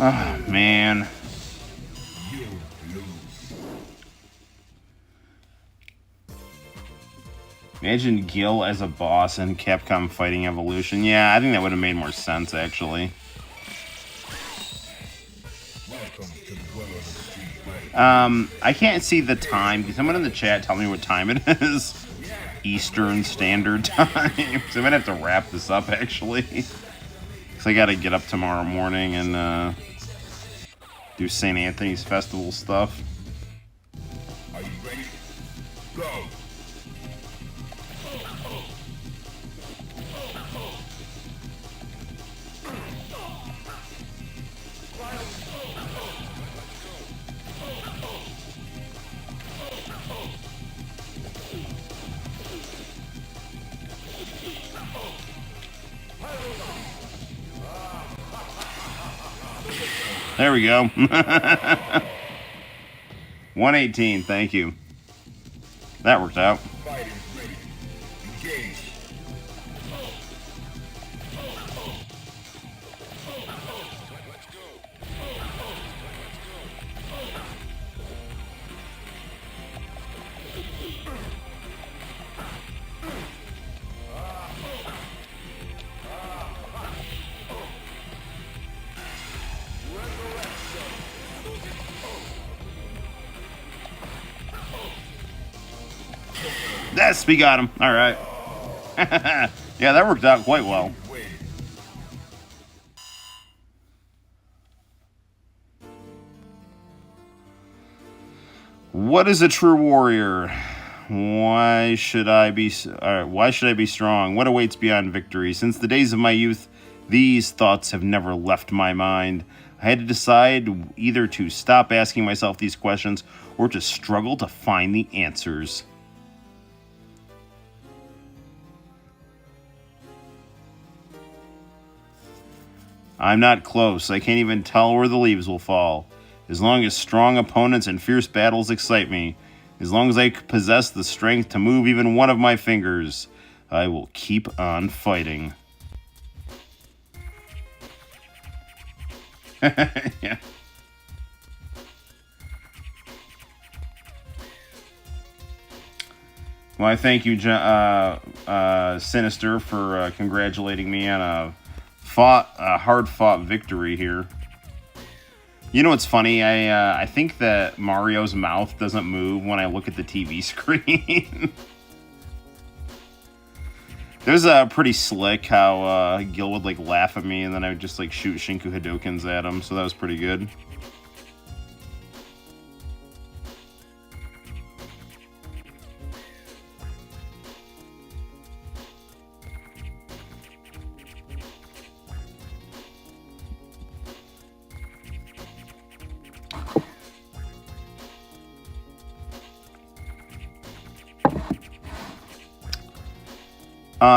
Oh, man. You lose. Imagine Gil as a boss in Capcom Fighting Evolution. Yeah, I think that would have made more sense, actually. Welcome to the world of street fighting. I can't see the time. Can someone in the chat tell me what time it is? Eastern Standard Time. So I might have to wrap this up, actually. Because I got to get up tomorrow morning and do St. Anthony's Festival stuff. Are you ready? Go. There we go. 118, thank you. That worked out. Fighting ready. Engage. Yes, we got him. All right. Yeah, that worked out quite well. Wait. What is a true warrior? Why should I be strong? What awaits beyond victory? Since the days of my youth, these thoughts have never left my mind. I had to decide either to stop asking myself these questions or to struggle to find the answers. I'm not close. I can't even tell where the leaves will fall. As long as strong opponents and fierce battles excite me, as long as I possess the strength to move even one of my fingers, I will keep on fighting. Yeah. Well, I thank you, Sinister, for congratulating me on a hard-fought victory here. You know what's funny? I think that Mario's mouth doesn't move when I look at the TV screen. There's pretty slick how Gil would like laugh at me and then I would just like shoot Shinku Hadokens at him, so that was pretty good.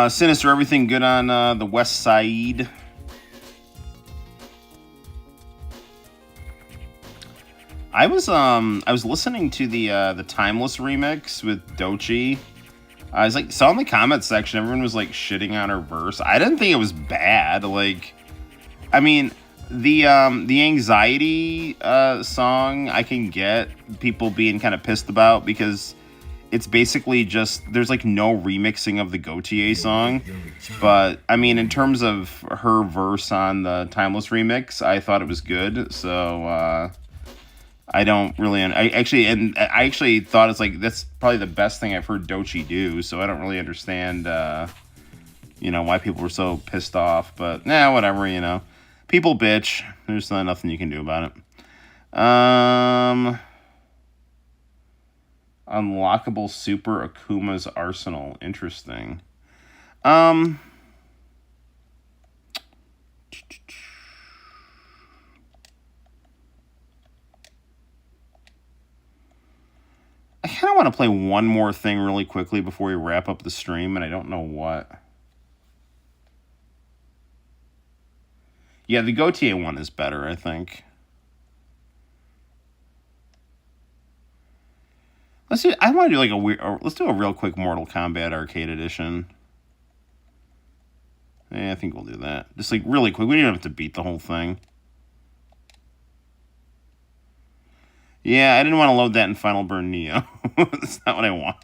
Sinister, everything good on the west side? I was listening to the Timeless remix with Dochi. I was like saw in the comment section everyone was like shitting on her verse. I didn't think it was bad. Like, I mean, the anxiety song I can get people being kind of pissed about because it's basically just there's like no remixing of the Gautier song, but I mean in terms of her verse on the Timeless remix, I thought it was good. So I don't really, I actually thought it's like that's probably the best thing I've heard Dochi do. So I don't really understand, why people were so pissed off. But whatever, people bitch. There's nothing you can do about it. Unlockable Super Akuma's Arsenal. Interesting. I kind of want to play one more thing really quickly before we wrap up the stream, and I don't know what. Yeah, the Gautier one is better, I think. I want to do like let's do a real quick Mortal Kombat Arcade Edition. Yeah, I think we'll do that. Just like really quick. We don't have to beat the whole thing. Yeah, I didn't want to load that in Final Burn Neo. That's not what I want.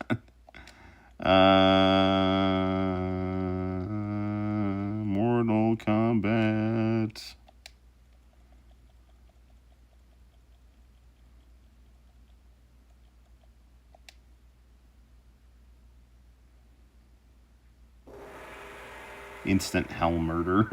Mortal Kombat. Instant hell murder.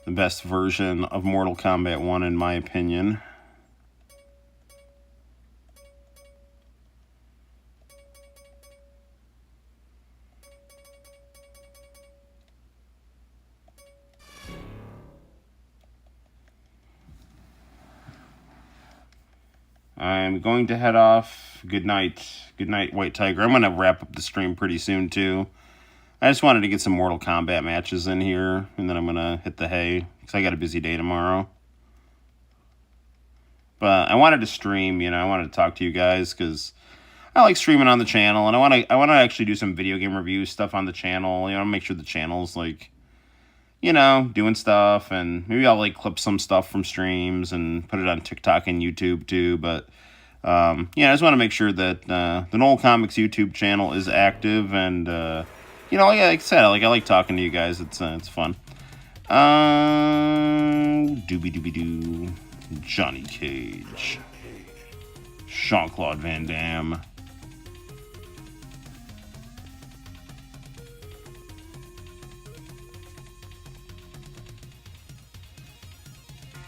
The best version of Mortal Kombat 1 in my opinion. I'm going to head off. Good night. Good night, White Tiger. I'm going to wrap up the stream pretty soon, too. I just wanted to get some Mortal Kombat matches in here, and then I'm going to hit the hay, because I got a busy day tomorrow. But I wanted to stream, I wanted to talk to you guys, because I like streaming on the channel, and I want to actually do some video game review stuff on the channel, make sure the channel's, like, you know, doing stuff, and maybe I'll like clip some stuff from streams and put it on TikTok and YouTube too. But yeah, I just want to make sure that the Noel ComiX YouTube channel is active, and you know, like I said, like I like talking to you guys. It's fun. Doobie doobie doo. Johnny Cage. Jean-Claude Van Damme.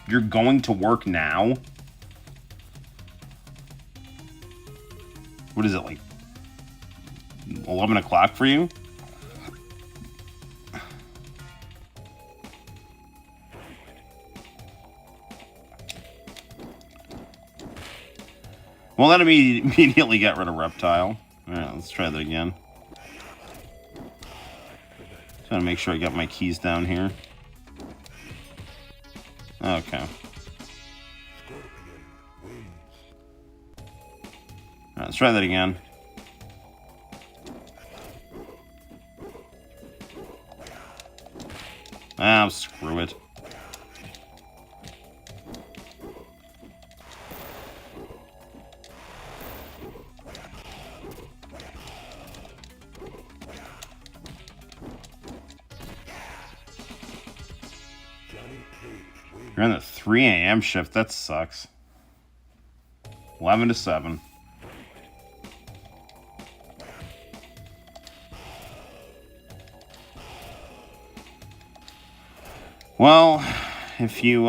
You're going to work now? What is it, like 11 o'clock for you? Well, that immediately got rid of Reptile. Alright, let's try that again. Just want to make sure I got my keys down here. Okay. Alright, let's try that again. Ah, screw it. You're on the 3 a.m. shift. That sucks. 11 to 7. Well, if you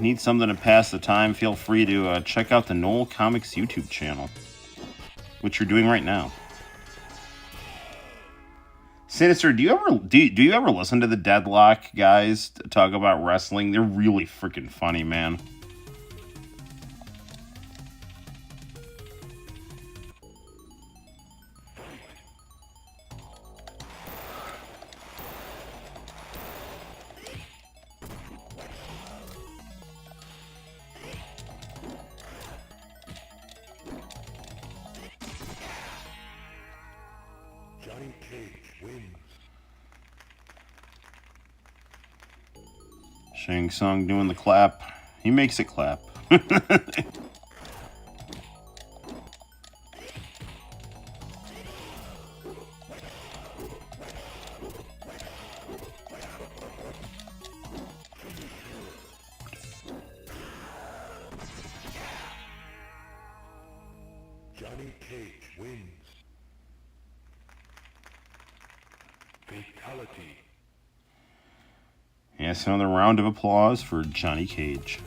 need something to pass the time, feel free to check out the Noel ComiX YouTube channel, which you're doing right now. Sinister, do you ever listen to the Deadlock guys talk about wrestling? They're really freaking funny, man. Johnny Cage wins. Shang Tsung doing the clap. He makes it clap. Johnny Cage wins. Fatality. Yes, another round of applause for Johnny Cage.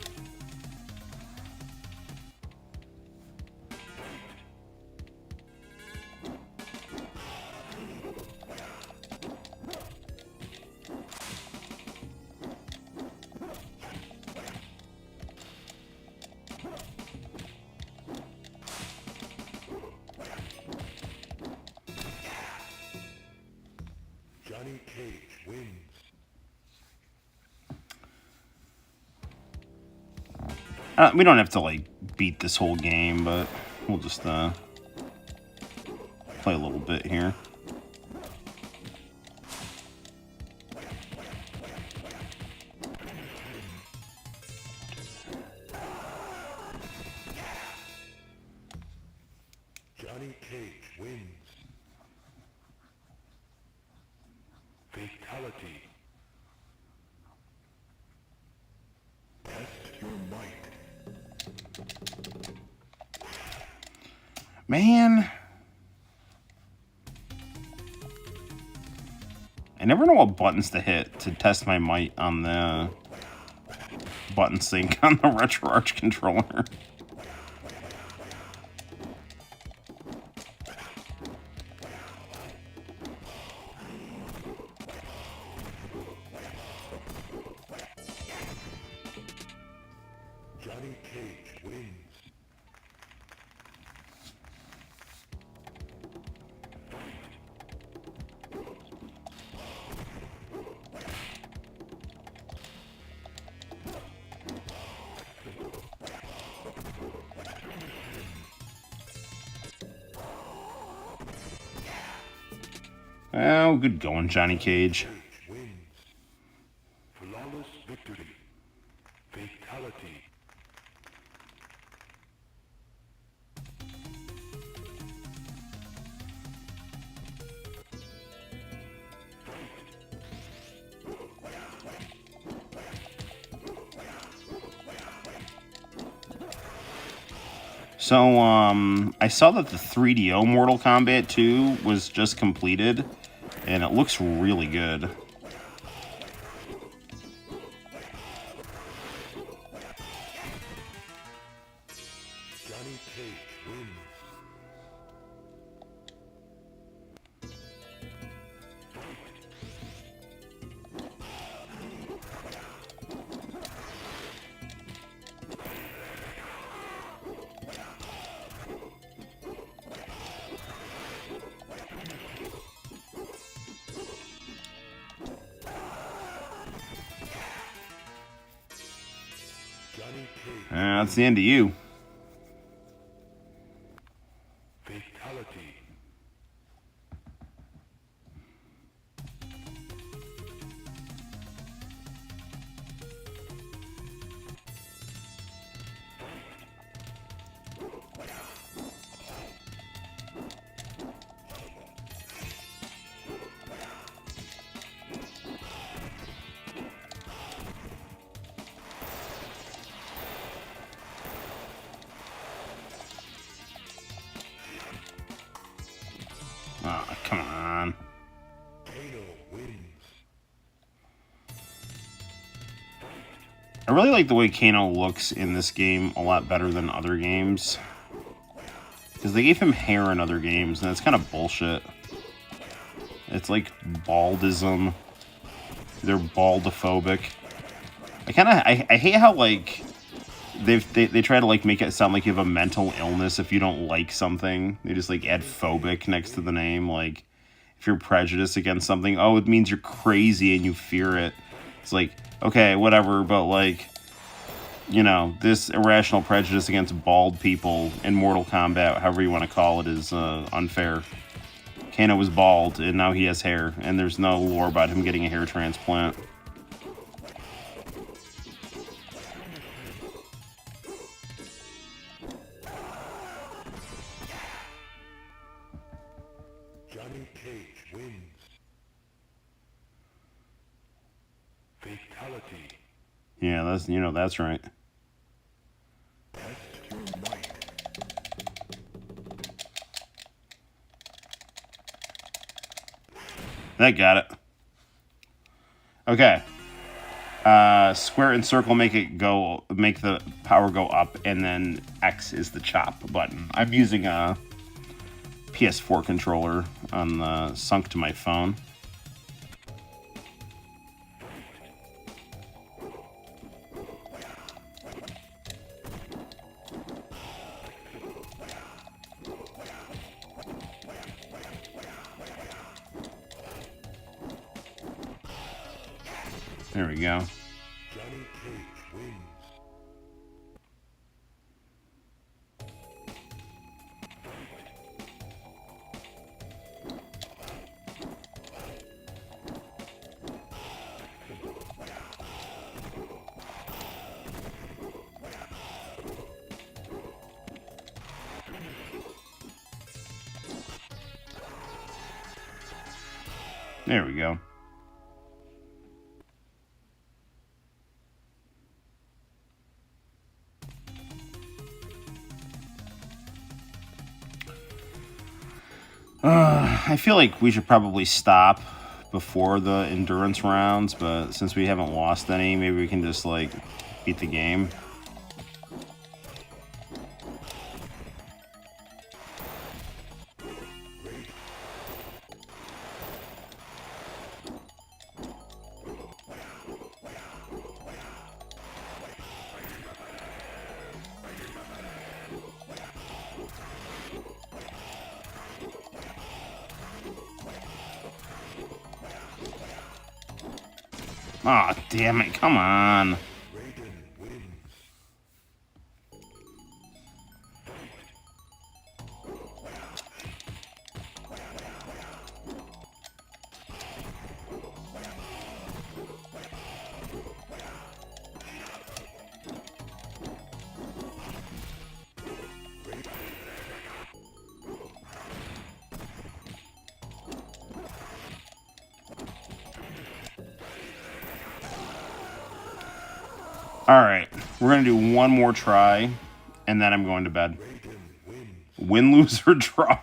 Johnny Cage wins. We don't have to, like, beat this whole game, but we'll just play a little bit here. Johnny Cage wins. Fatality. Test your might. Man, I never know what buttons to hit to test my might on the button sync on the RetroArch controller. Johnny Cage wins. Oh, good going, Johnny Cage. Wins. So, I saw that the 3DO Mortal Kombat 2 was just completed, and it looks really good. Johnny Cage wins. Johnny Cage. That's the end of you. Fatality. Oh, come on. Kano wins. I really like the way Kano looks in this game a lot better than other games. Because they gave him hair in other games, and that's kind of bullshit. It's like baldism. They're baldophobic. I hate how, like, they try to, like, make it sound like you have a mental illness if you don't like something. They just, like, add phobic next to the name. Like, if you're prejudiced against something, oh, it means you're crazy and you fear it. It's like, okay, whatever, but, like, you know, this irrational prejudice against bald people in Mortal Kombat, however you want to call it, is unfair. Kano was bald, and now he has hair, and there's no lore about him getting a hair transplant. Johnny Cage wins. Fatality. Yeah, that's right. Test your might. That got it. Okay. Square and circle make the power go up, and then X is the chop button. I'm using a PS4 controller on the sunk to my phone. There we go. Johnny Cage wins. There we go. I feel like we should probably stop before the endurance rounds, but since we haven't lost any, maybe we can just, like, beat the game. Aw, oh, damn it, come on. Raiden wins. Alright, we're gonna do one more try, and then I'm going to bed. Raiden Win, lose, or draw.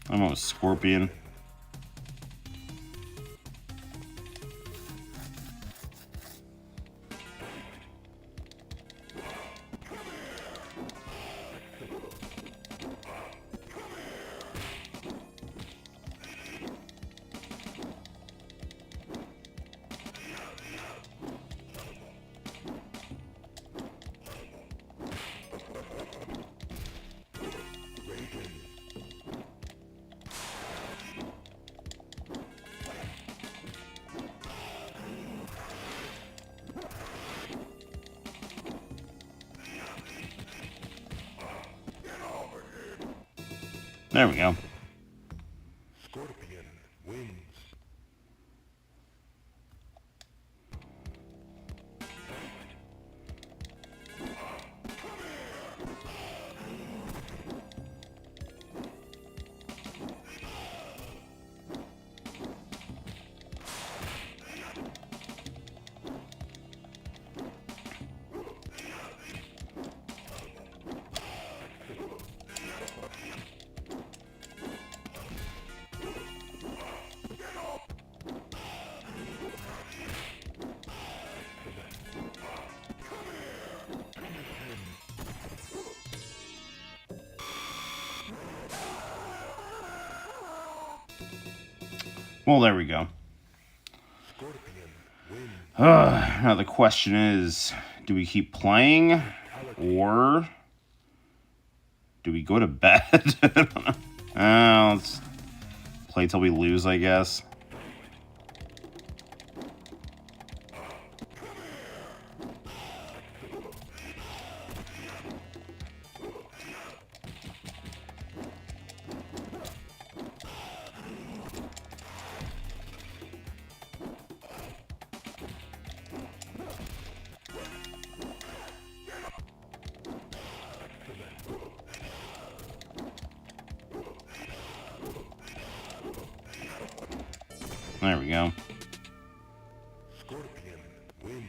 I'm a Scorpion. There we go. Scorpion wins. Well, there we go. Scorpion wins. Now the question is, do we keep playing or do we go to bed? Let's play till we lose, I guess. There we go. Scorpion wins.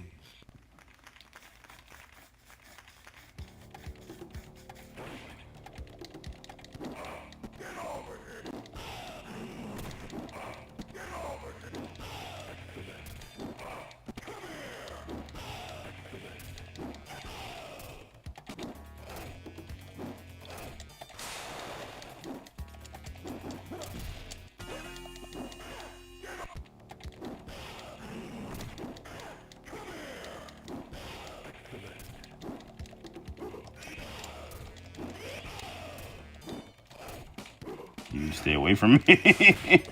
You stay away from me.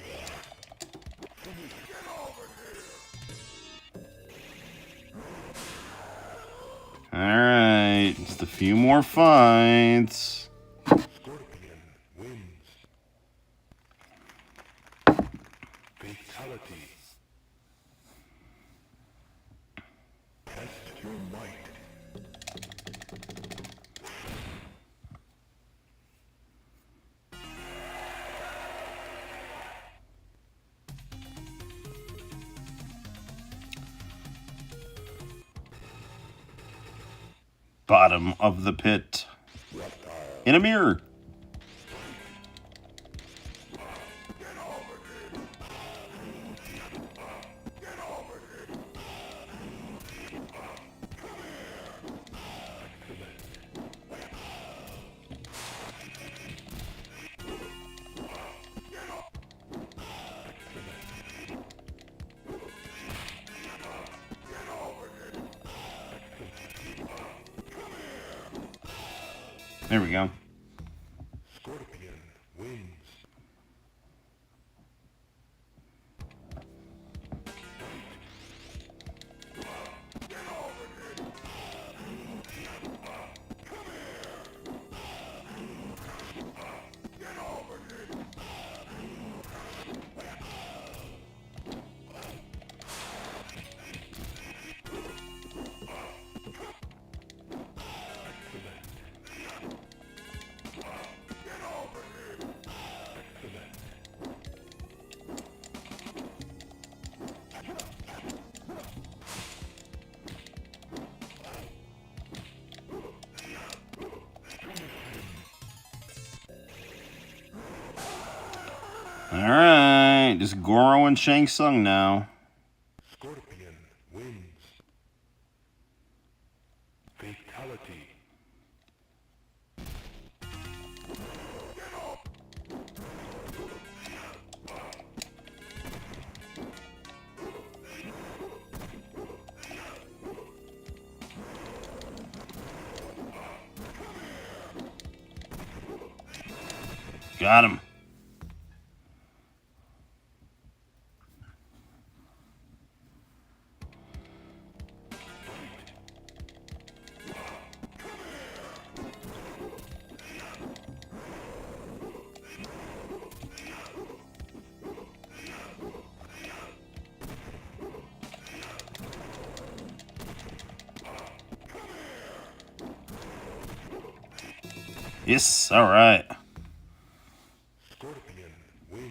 Alright, just a few more fights. Scorpion wins. Fatality. Test your might. Bottom of the pit. In a mirror. There we go. Scorpion wins. Alright, just Goro and Shang Tsung now. Scorpion wins. Fatality. Got him. Yes, alright. Scorpion wins.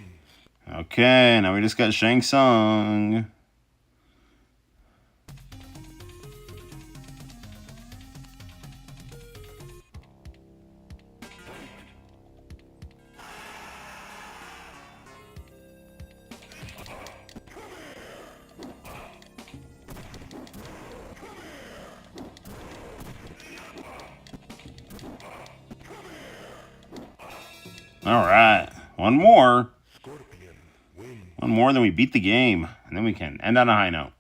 Okay, now we just got Shang Tsung. Alright, one more. Scorpion wins. One more, then we beat the game. And then we can end on a high note.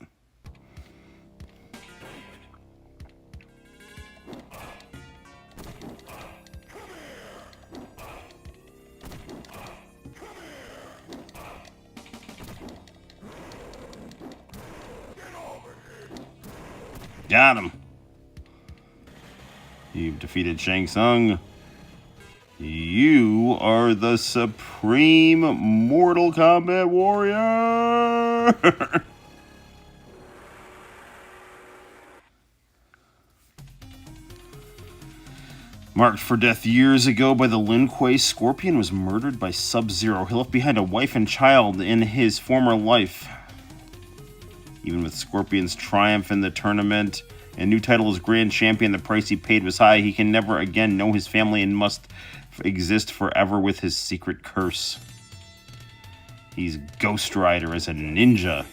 Got him. You've defeated Shang Tsung. You are the supreme Mortal Kombat warrior. Marked for death years ago by the Lin Kuei, Scorpion was murdered by Sub-Zero. He left behind a wife and child in his former life. Even with Scorpion's triumph in the tournament and new title as Grand Champion, the price he paid was high. He can never again know his family and must exist forever with his secret curse. He's Ghost Rider as a ninja.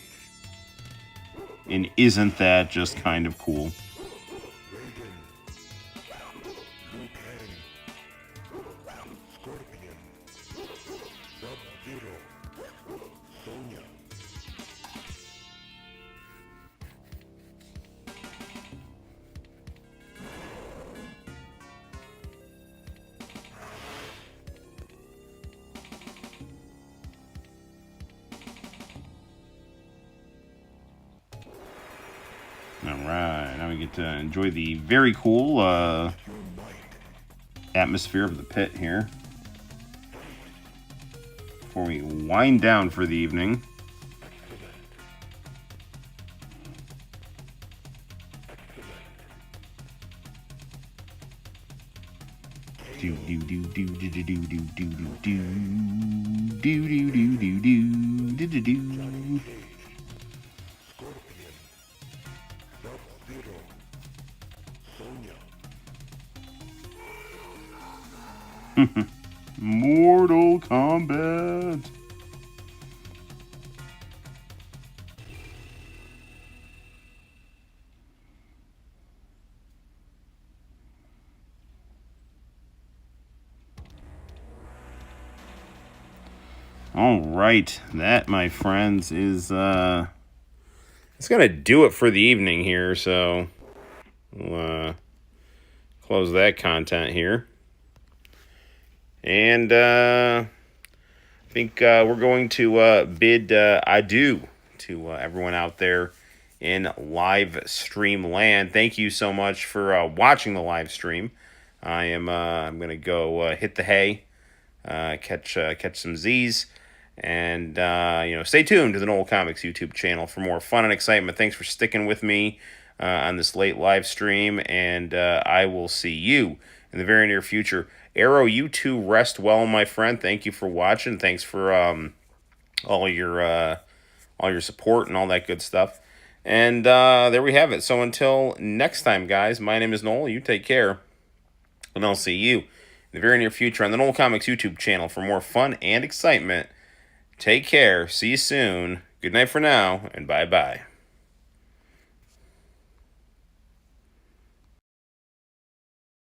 And isn't that just kind of cool? Scorpion. Sub-Zero. Sonya. Alright, now we get to enjoy the very cool atmosphere of the pit here. Before we wind down for the evening. Do do do do do do do do do do do do do do do do do do. Scorpion. Sub-Zero. Sonya. Mortal Kombat. All right, that, my friends, is it's gonna do it for the evening here. So we'll close that content here, and I think we're going to bid adieu to everyone out there in live stream land. Thank you so much for watching the live stream. I'm gonna go hit the hay, catch some Z's. And, stay tuned to the Noel ComiX YouTube channel for more fun and excitement. Thanks for sticking with me on this late live stream. And I will see you in the very near future. Arrow, you too, rest well, my friend. Thank you for watching. Thanks for all your support and all that good stuff. And there we have it. So until next time, guys, my name is Noel. You take care. And I'll see you in the very near future on the Noel ComiX YouTube channel for more fun and excitement. Take care. See you soon. Good night for now, and bye bye.